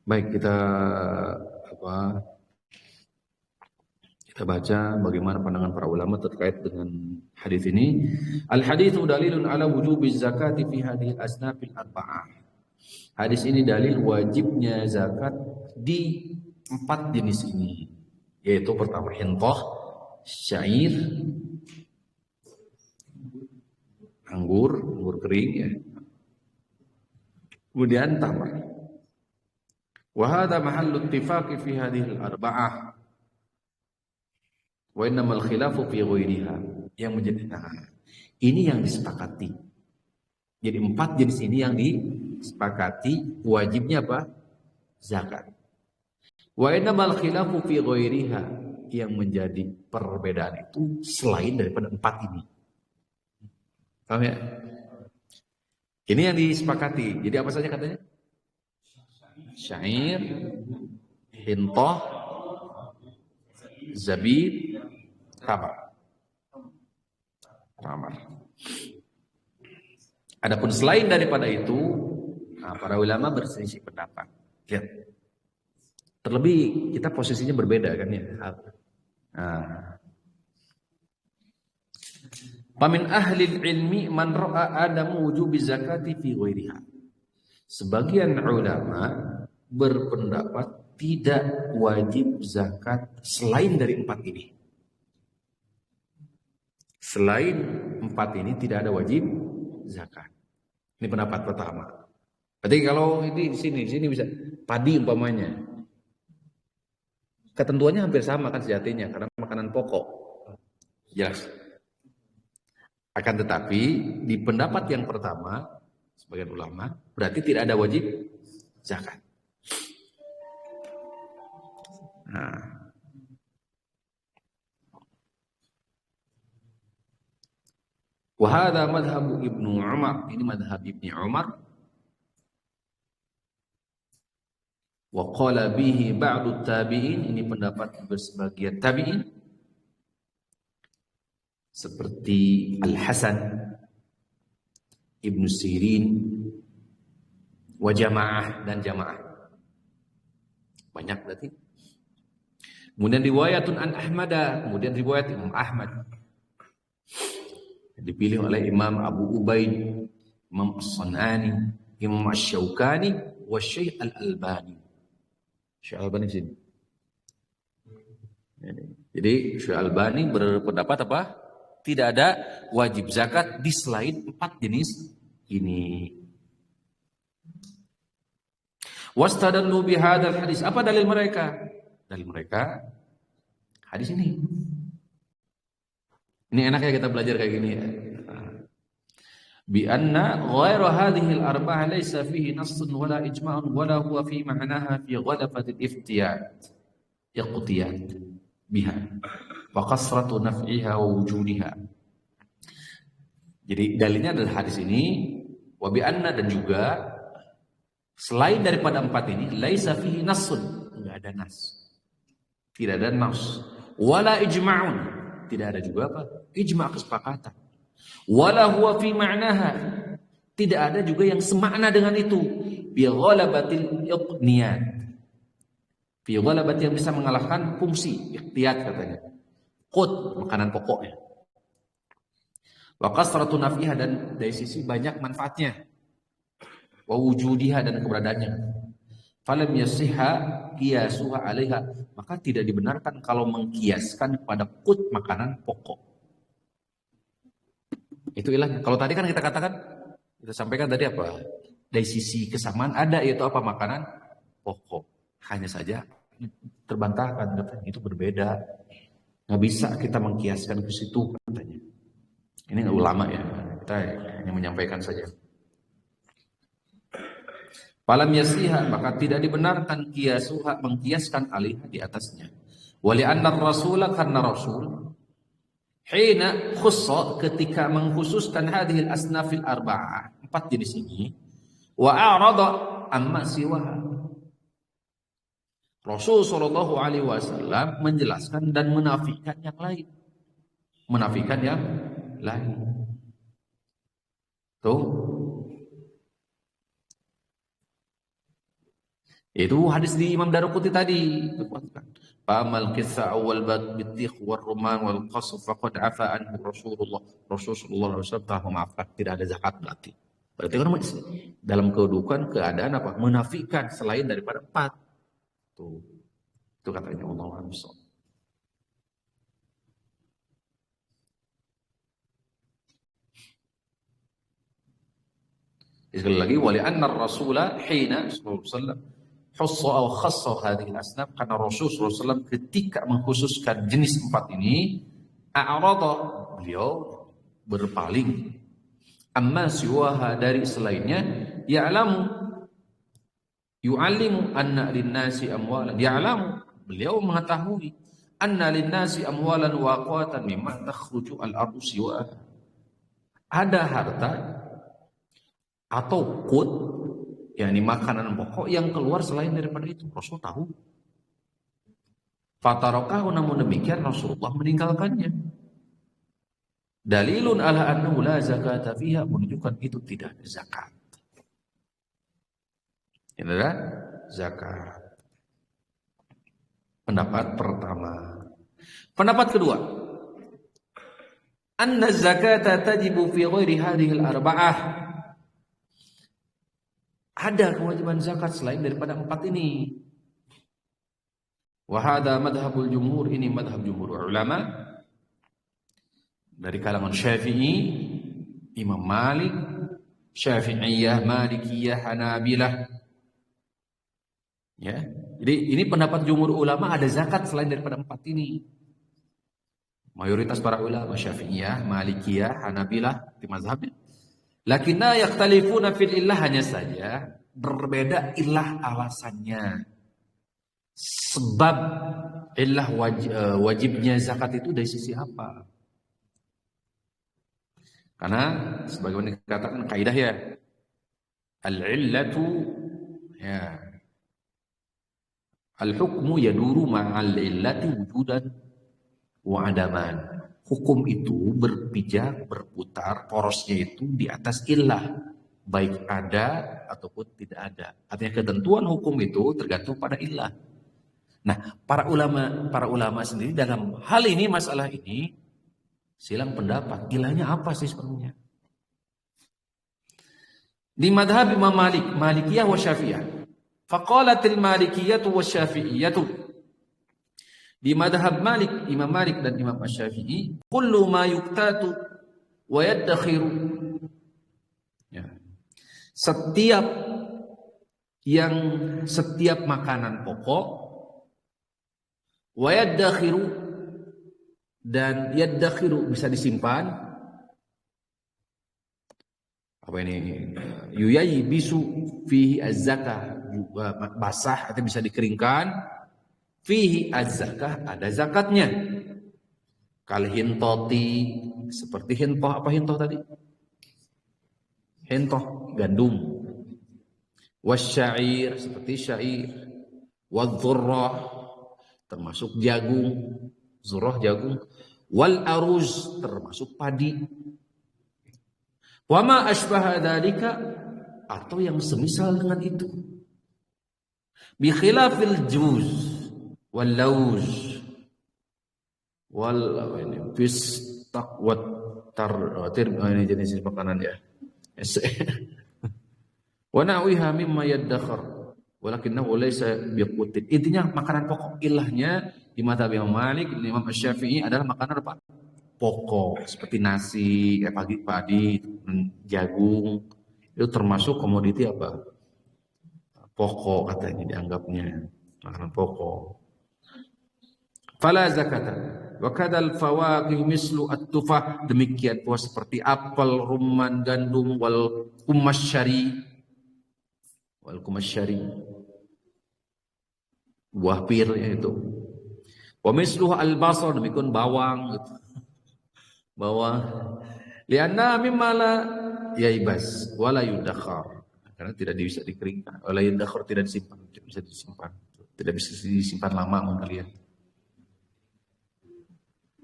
Baik, kita baca bagaimana pandangan para ulama terkait dengan hadis ini. Al-haditsu dalilun ala wujubiz zakati fi hadhihi al-asnafil arba'ah. Hadis ini dalil wajibnya zakat di 4 jenis ini, yaitu pertama hinthah, syair, anggur kering ya. Kemudian tamar. Wa hadha mahallu ittifaqi fi hadhihi al-arba'ah. Wa innamal khilafu fi ghairiha. Yang menjadi ini yang disepakati. Jadi 4 jenis ini yang disepakati wajibnya apa? Zakat. Wa innamal khilafu fi ghairiha. Yang menjadi perbedaan itu selain daripada 4 ini. Paham ya? Ini yang disepakati. Jadi apa saja katanya? Syair, hinthah, zabib, tamar. Adapun selain daripada itu, para ulama berselisih pendapat. Ya. Terlebih kita posisinya berbeda kan ya. Pamin ahli ilmi man ra'a adamu wujubi zakati fi ghairiha. Sebagian ulama berpendapat tidak wajib zakat selain dari 4 ini. Selain 4 ini tidak ada wajib zakat. Ini pendapat pertama. Berarti kalau ini di sini bisa padi umpamanya. ketentuannya hampir sama kan sejatinya karena makanan pokok. Jelas. Akan tetapi di pendapat yang pertama sebagian ulama berarti tidak ada wajib zakat. Nah, wa hadha madhhabu Ibnu Umar, ini madhab Ibnu Umar. Wa qala bihi ba'du tabi'in, ini pendapat bersebagian tabi'in seperti Al-Hasan, Ibnu Sirin, wa jamaah dan jamaah. Banyak berarti. Kemudian riwayatun an Ahmada, kemudian riwayat Imam Ahmad. Dipilih oleh Imam Abu Ubaid, Imam As-Sanani, Imam Asy-Syaukani, wa Syekh Al-Albani. Syekh Al-Albani di sini. Jadi Syekh Al-Albani berpendapat apa? Tidak ada wajib zakat di selain 4 jenis ini. Wastadallu bihadzal hadis. Apa dalil mereka? Dalil mereka hadis ini. Ini enak ya kita belajar kayak gini ya. Bi anna ghairu hadhihi al-arba'ah laysa fihi nassun wala ijma'un wala huwa fi ma'naha fi ghadafati al-iftiyat. Iqtiyat biha wa kasratu naf'iha wa wujudiha. Jadi dalilnya adalah hadis ini, wa bi anna, dan juga selain daripada 4 ini laisa fihi nassun, enggak ada nas. Tidak ada nas. Wala ijma'un, tidak ada juga apa? Ijma' kesepakatan. Wala huwa fi ma'naha, tidak ada juga yang semakna dengan itu. Bi ghalabatil iqniyat, bi ghalabat yang bisa mengalahkan fungsi iqtiyat katanya. Qut, makanan pokoknya. Wa kasratu naf'iha, dan dari sisi banyak manfaatnya. Wa wujudiha, dan keberadaannya. Falam yasihha qiyasuha 'alaiha, maka tidak dibenarkan kalau mengkiaskan pada qut, makanan pokok. Itu ilahnya. Kalau tadi kan kita katakan, kita sampaikan tadi apa? Dari sisi kesamaan ada, yaitu apa? Makanan pokok. Hanya saja terbantahkan, katanya itu berbeda. Nggak bisa kita mengkiaskan ke situ, katanya. Ini nggak ulama ya, kita hanya menyampaikan saja. Falam yasiha, maka tidak dibenarkan qiyasuha, mengkiaskan alih di atasnya. Wali anna rasula, karena rasul hina khussa, ketika mengkhususkan hadhil asnafil arba'ah, 4 jenis ini, wa a'rada amma siwaha, Rasul sallallahu alaihi wasallam menjelaskan dan menafikan yang lain. Menafikan yang lain. Tuh. Itu hadis di Imam Daruqutni tadi. Famal qissa awal bitikh war rumman wal qasf faqad afa anhu Rasulullah. Rasulullah SAW telah memaafkan, tidak ada zakat berarti. Berarti kan dalam kedudukan keadaan apa? Menafikan selain daripada 4. Tuh. Itu katanya Allah Rasul. Sekali lagi, wali anna rasula hina sallallahu alaihi wasallam hussa aw khassa hadhihi al-asnaf, karena Rasulullah SAW ketika mengkhususkan jenis 4 ini, a'rada, beliau berpaling, amma siwaha, dari selainnya, yu'allimu anna linnasi amwalan, ya'lamu, beliau mengetahui, anna linnasi amwalan wa aqwatan mimma takhruju al-ardu siwaha, ada harta atau qut, yakni makanan pokok yang keluar selain daripada itu. Rasul tahu. Fatarakahu, namun demikian Rasulullah meninggalkannya. Dalilun ala annahu la zakata fiha, menunjukkan itu tidak ada zakat. Ini adalah zakat. Pendapat pertama. Pendapat kedua, anna zakata tajibu fi ghairi hadhihi al-arba'ah, ada kewajiban zakat selain daripada 4 ini. Wa hadha madhhabul jumhur, ini madhab jumhur ulama dari kalangan Syafi'i, Imam Malik, Syafi'iyah, Malikiyah, Hanabilah. Ya. Jadi ini pendapat jumhur ulama, ada zakat selain daripada 4 ini. Mayoritas para ulama Syafi'iyah, Malikiyah, Hanabilah di mazhabnya. Lakinna yakhtalifuna fil illah, hanya saja berbeda illah alasannya. Sebab illah wajibnya zakat itu dari sisi apa? Karena sebagaimana dikatakan kaidah ya, al-illatu ya al-hukmu yaduru ma'al illati wujudan wa adaman. Hukum itu berpijak, berputar, porosnya itu di atas illah, baik ada ataupun tidak ada. Artinya ketentuan hukum itu tergantung pada illah. Nah, para ulama sendiri dalam hal ini, masalah ini silang pendapat. Ilahnya apa sih sebenarnya? Di madhab Imam Malik, Malikiyah wa Syafi'iyah. Faqalatil Malikiyatu wa Syafi'iyatu. Di madhab Malik, Imam Malik dan Imam Syafi'i, kullu ma yuktatu wa yaddakhiru. Ya. Setiap makanan pokok, wa yaddakhiru, dan yaddakhiru bisa disimpan. Apa ini? Yuyayi bisu fihi az-zakah, juga basah atau bisa dikeringkan. Fihi az-zakah, ada zakatnya. Kal hintoti, seperti hintoh. Apa hintoh tadi? Hintoh gandum. Wasyair, seperti syair. Wadh-dhurrah, termasuk jagung, zurrah jagung. Wal aruz, termasuk padi. Wa ma asbaha dzalika, atau yang semisal dengan itu. Bi khilafil juz wal lauz wal fistaq wat tartir, ini jenis makanan ya. Wa nawiha mimma yaddakhar walakinnahu laysa biqutin. Intinya makanan pokok. Ilahnya di mazhab Imam Malik, Imam Syafi'i adalah makanan apa? Pokok, seperti nasi, padi, jagung. Itu termasuk komoditi apa? Pokok katanya, dianggapnya makanan pokok. Fala zakata. Wa kadzal fawakih mislu at-tufah, demikian pula seperti apel, rumman, gandum, wal kumasyari. Buah pir itu. Wa misluhu al-basal, demikian bawang gitu. Bawang. Lianna mimma la yaibas wala yudakhar. Karena tidak bisa dikeringkan. Wala yudakhar, tidak disimpan, tidak bisa disimpan. Tidak bisa disimpan lama sama kalian.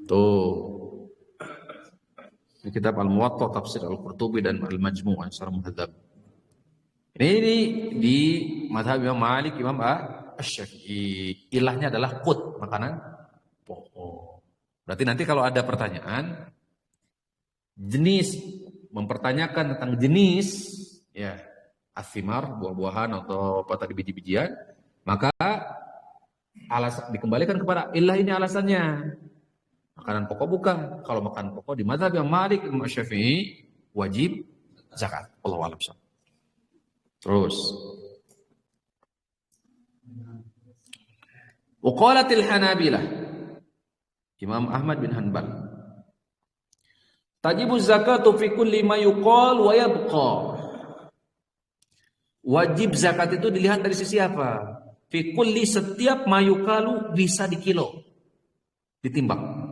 Tuh. Ini kitab Al-Muwatta, Tafsir Al-Qurtubi dan Al-Majmu' Syarh Muhadzab. Ini di mazhab Imam Malik, Imam Asy-Syafi'i. Ilahnya adalah qut, makanan pokok. Berarti nanti kalau ada pertanyaan jenis, mempertanyakan tentang jenis ya athimar, buah-buahan atau apa tadi biji-bijian, maka dikembalikan kepada ilah, ini alasannya. Makanan pokok bukan. Kalau makanan pokok di mazhab Imam Malik, Imam Syafi'i wajib zakat. Allahu a'lam. Terus Uqalatil Hanabilah, Imam Ahmad bin Hanbal, tajibu zakatu fi kulli ma yuqal wa yabqa. Wajib zakat itu dilihat dari sisi apa? Fi kulli, setiap ma yuqalu, bisa dikilo, ditimbang.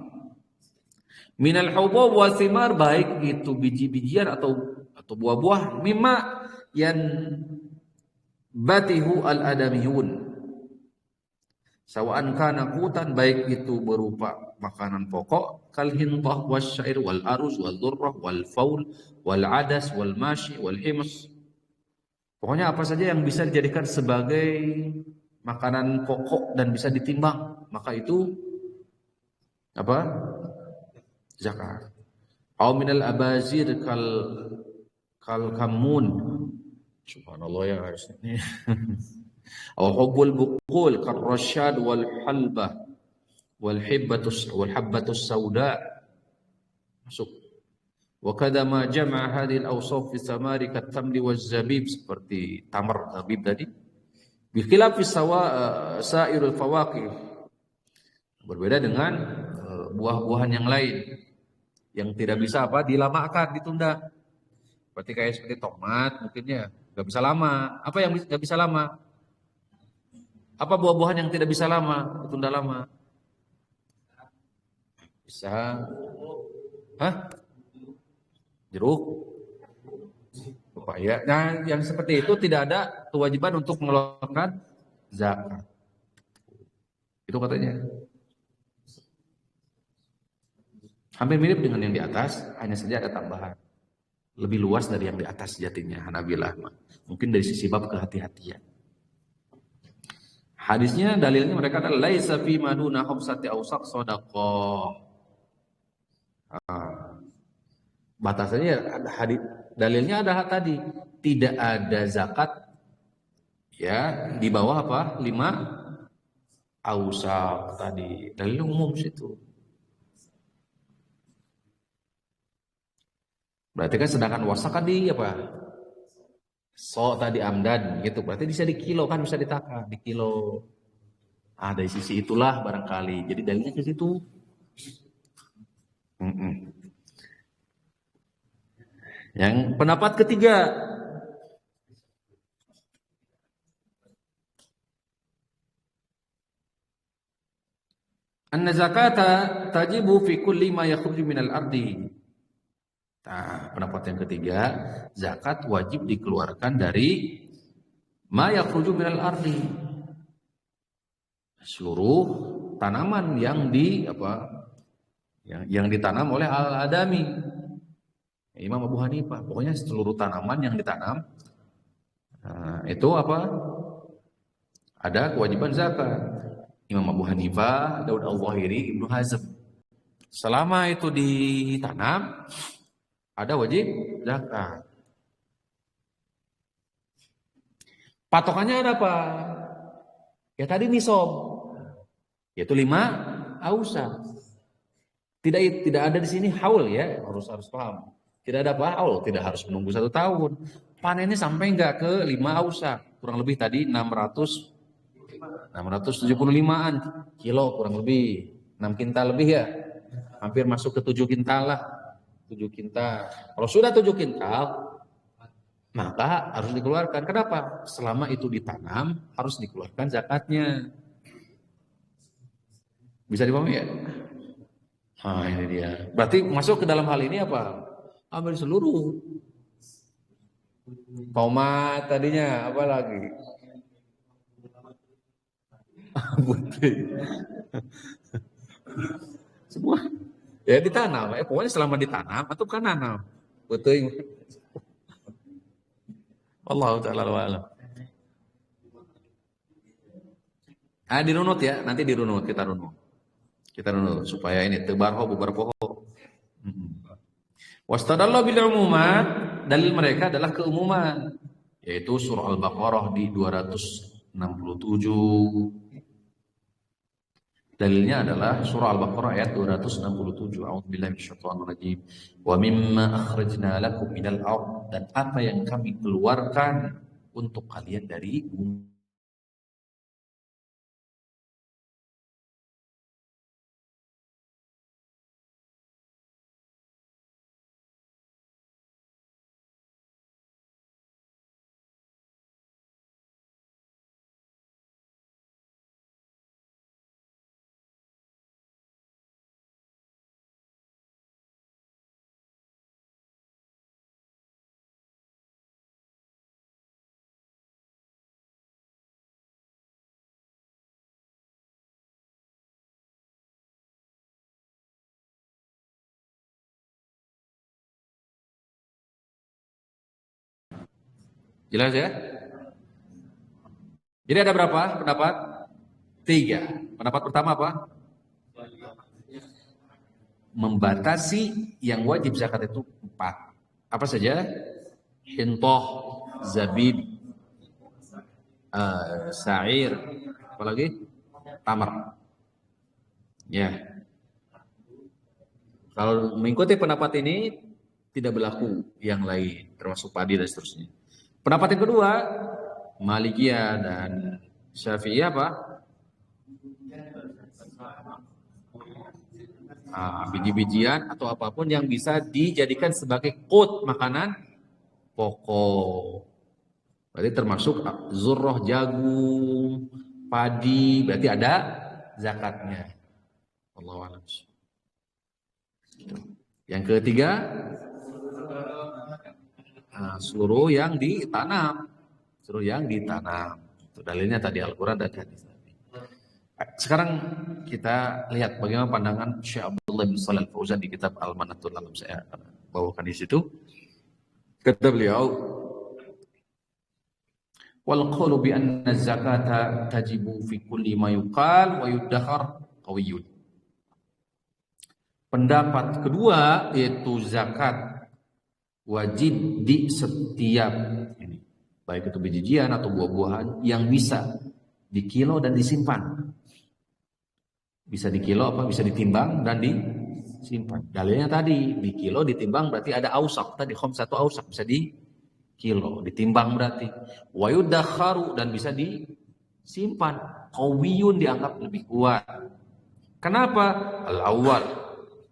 Minal hubub wa thimar, baik itu biji-bijian atau buah-buah. Mimma yan batihu al-adamiyun, sawa'an kana qutan, baik itu berupa makanan pokok, kal hintah wasyair wal aruz wal dhurrah wal faul wal adas wal mashi wal hims. Pokoknya apa saja yang bisa dijadikan sebagai makanan pokok dan bisa ditimbang, maka itu apa? Zakat. Au minal abazir kal kamun. Subhanallah ya harusnya ini. Aw hubbul buqul karrasyad wal halbah wal habbatus sauda masuk. Wa kadza ma jama'a hadhihi al awsaf fi thamari kat tamri waz zabib, seperti tamar, zabib tadi, Bikhilafis sairul fawaqih. Berbeda dengan buah-buahan yang lain yang tidak bisa apa dilamakan, ditunda. Seperti kayak seperti tomat mungkin ya nggak bisa lama. Apa yang nggak bisa lama? Apa buah-buahan yang tidak bisa lama, ditunda lama? Bisa. Hah? Jeruk, pepaya. Nah, yang seperti itu tidak ada kewajiban untuk mengeluarkan zakat. Itu katanya. Hampir mirip dengan yang di atas, hanya saja ada tambahan. Lebih luas dari yang di atas sejatinya, Hanabilah. Mungkin dari sisi bab kehati-hatian. Hadisnya, dalilnya mereka adalah laisa fi maduna khamsati awsaq shadaqah. Batasannya ada hadis, dalilnya ada tadi, tidak ada zakat ya di bawah apa? 5 awsaq tadi. Dalilnya umum situ. Berarti kan sedangkan wasak kan di apa? So tadi amdan gitu. Berarti bisa di kilo kan, bisa ditaka di kilo. Ah, dari sisi itulah barangkali. Jadi dalilnya ke situ. Yang pendapat ketiga, anna zakata tajibu fi kulli ma yakhruju minal ardi. Nah, pendapat yang ketiga, zakat wajib dikeluarkan dari ma yakhruju minal ardi. Seluruh tanaman yang di apa? Yang ditanam oleh al-adami. Imam Abu Hanifah, pokoknya seluruh tanaman yang ditanam itu apa? Ada kewajiban zakat. Imam Abu Hanifah, Daud al-Zahiri, Ibnu Hazm. Selama itu ditanam, ada wajib zakat. Patokannya ada apa? Ya tadi nisob, yaitu 5 ausa. Tidak ada di sini haul ya, harus paham. Tidak ada apa haul, tidak harus menunggu 1 tahun. Panennya sampai enggak ke 5 ausa, kurang lebih tadi 675-an kilo kurang lebih, 6 kintal lebih ya. Hampir masuk ke 7 kintal lah. 7 kintal. Kalau sudah 7 kintal, maka harus dikeluarkan. Kenapa? Selama itu ditanam, harus dikeluarkan zakatnya. Bisa dipahami ya? Nah, ini dia. Berarti masuk ke dalam hal ini apa? Ambil seluruh. Tomat tadinya, apa lagi? Semua. Ya ditanam. Pokoknya selama ditanam, atau kan nanam. Betul. Allah Ta'ala wa'alam. Dirunut ya, nanti dirunut, kita runut. Kita runut supaya ini tebarho bubar poho. Wastadallahu bil umumat, dalil mereka adalah keumuman, yaitu surah Al-Baqarah di 267. Dalilnya adalah surah Al-Baqarah ayat 267. A'udzubillahi minasyaitonir rajim. Wa mimma akhrajna lakum minal ardh, dan apa yang kami keluarkan untuk kalian dari bumi. Jelas ya? Jadi ada berapa pendapat? 3. Pendapat pertama apa? Membatasi yang wajib zakat itu 4. Apa saja? Hintoh, zabib, sa'ir, apalagi? Tamar. Ya. Kalau mengikuti pendapat ini tidak berlaku yang lain, termasuk padi dan seterusnya. Pendapat yang kedua, Malikiyah dan Syafi'iyah apa? Biji-bijian atau apapun yang bisa dijadikan sebagai qut, makanan pokok. Berarti termasuk zurroh, jagung, padi, berarti ada zakatnya. Allahu a'lam. Yang ketiga, seluruh yang ditanam. Seluruh yang ditanam. Itu dalilnya tadi Al-Quran dan hadis. Sekarang kita lihat bagaimana pandangan Syekh Abdullah bin Shalih Al-Fauzan di kitab Al-Manatul Alam. Saya bawakan di situ. Kata beliau, wal qawlu bi anna zakata tajibu fi kulli ma yuqal wa yudakhar qawiyyun. Pendapat kedua yaitu zakat wajib di setiap ini, baik itu biji-bijian atau buah-buahan yang bisa dikilo dan disimpan. Bisa dikilo apa? Bisa ditimbang dan disimpan. Dalilnya tadi dikilo ditimbang berarti ada ausak tadi, khamsatu ausak bisa dikilo, ditimbang berarti. Wa yudakharu dan bisa disimpan. Qawiyun dianggap lebih kuat. Kenapa? Al-awwal.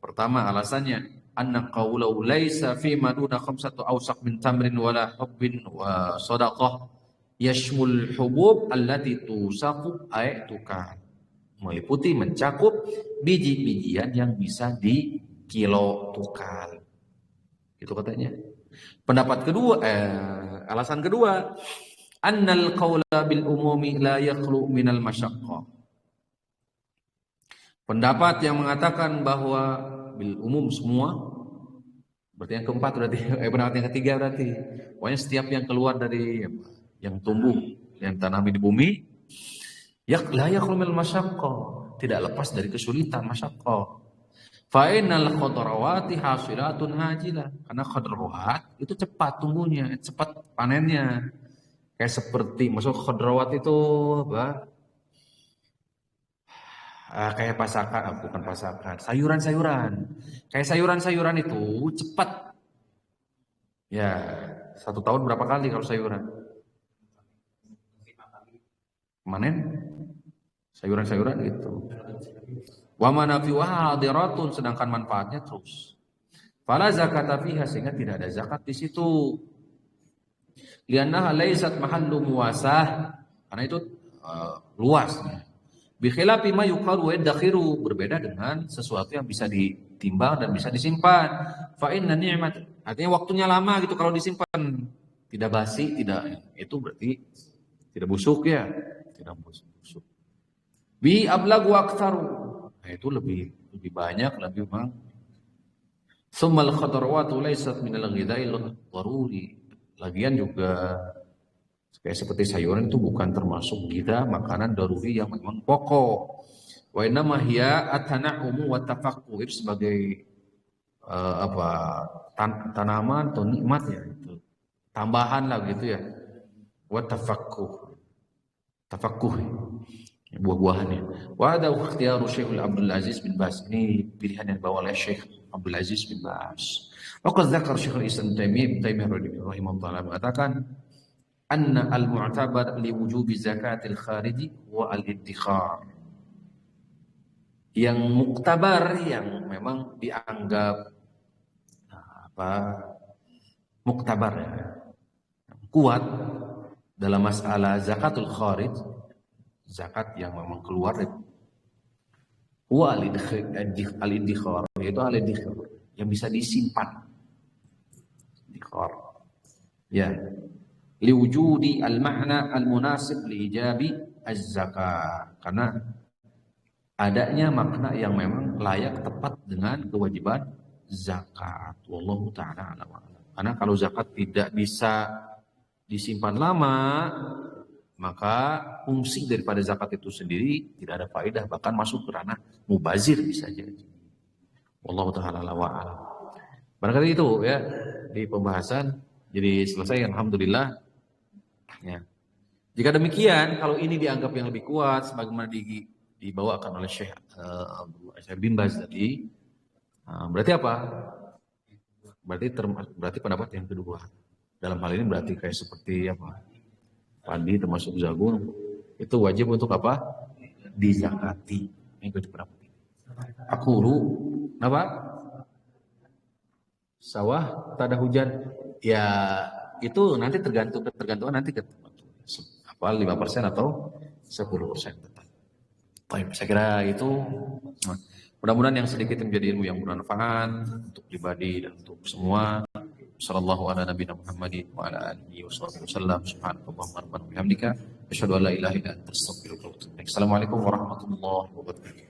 Pertama alasannya anna qawlahu laisa fi maduna khamsatu ausak min tamrin wala hubbin wa sadaqah yashmul hubub allati tusaqu ayatuka. Meliputi mencakup biji-bijian yang bisa dikilo tukar. Itu katanya. Pendapat kedua, alasan kedua, annal qawla bil umumi la yakhlu minal masyaqqah. Pendapat yang mengatakan bahwa bil umum semua, berarti yang keempat berarti, pendapat yang ketiga berarti, pokoknya setiap yang keluar dari yang tumbuh, yang tanami di bumi, la yakhlu minal masyaqqah, tidak lepas dari kesulitan masyaqqah. Fa innal khadrawati hasilatun hajilah, karena khadrawat itu cepat tumbuhnya, cepat panennya. Kayak seperti masuk khadrawat itu apa? Kayak pasakan, bukan pasakan, sayuran-sayuran. Kayak sayuran-sayuran itu cepat. Ya, 1 tahun berapa kali kalau sayuran? Manen sayuran-sayuran gitu. Wa manafi'uha hadiratun, sedangkan manfaatnya terus. Fala zakata fiha, sehingga tidak ada zakat di situ. Liannaha laysat mahallu muwasah, karena itu luas. Bi khilafi ma yuqalu wa yadkhiru, berbeda dengan sesuatu yang bisa ditimbang dan bisa disimpan. Fa inna ni'mat, artinya waktunya lama gitu kalau disimpan. Tidak basi, tidak, itu berarti tidak busuk ya, tidak busuk. Bi ablagu aktsaru, nah itu lebih banyak, lebih memang. Summal khadarawatu laysat minal ghidha'il daruri. Lagian juga kayak seperti sayuran itu bukan termasuk ghidha, makanan daruri yang memang pokok. Wa innama hiya at-tana'umu wa tafakkur, sebagai tanaman atau nikmat ya, itu tambahan lah gitu ya. Wa tafakkur buah-buahannya. Wa hadha ikhtiyaru Syekh Abdul Aziz bin Baz, ini pilihan yang dibawa oleh Syekh Abdul Aziz bin Baz. Waqad dzakar Syekh Islam Taimiyah rahimahullah mengatakan anna al-mu'tabar li wujubi zakatil khariji wa al-iddikhar. Yang muktabar, yang memang dianggap muktabar ya, kuat dalam masalah zakatul kharij, zakat yang memang keluar wa al-iddikhar, yaitu al-iddikhar yang bisa disimpan. Iddikhar. Ya. Liwujudi al-ma'na al-munasib liijabi az-zakah, karena adanya makna yang memang layak tepat dengan kewajiban zakat. Wallahu ta'ala a'lam. Karena kalau zakat tidak bisa disimpan lama, maka fungsi daripada zakat itu sendiri tidak ada faedah, bahkan masuk ke ranah mubazir bisa jadi. Wallahu ta'ala a'lam. Barangkali itu ya di pembahasan, jadi selesai alhamdulillah. Ya. Jika demikian, kalau ini dianggap yang lebih kuat sebagaimana dibawakan oleh Syekh bin Baz tadi, berarti apa? Berarti pendapat yang kedua. Dalam hal ini berarti kayak seperti apa? padi termasuk jagung, itu wajib untuk apa? Dizakati. Minggu berapa? Aku lu, apa? Sawah tak ada hujan, ya itu nanti tergantung nanti ke apa 5% atau 10%. Baik, saya kira itu. Nah, mudah-mudahan yang sedikit menjadi ilmu yang bermanfaat untuk pribadi dan untuk semua. Sallallahu ala nabiyina Muhammadin wa ala alihi wasallam. Subhanakallahumma rabbana wa bihamdika asyhadu an la ilaha illa anta astaghfiruka wa atubu ilaik. Assalamualaikum warahmatullahi wabarakatuh.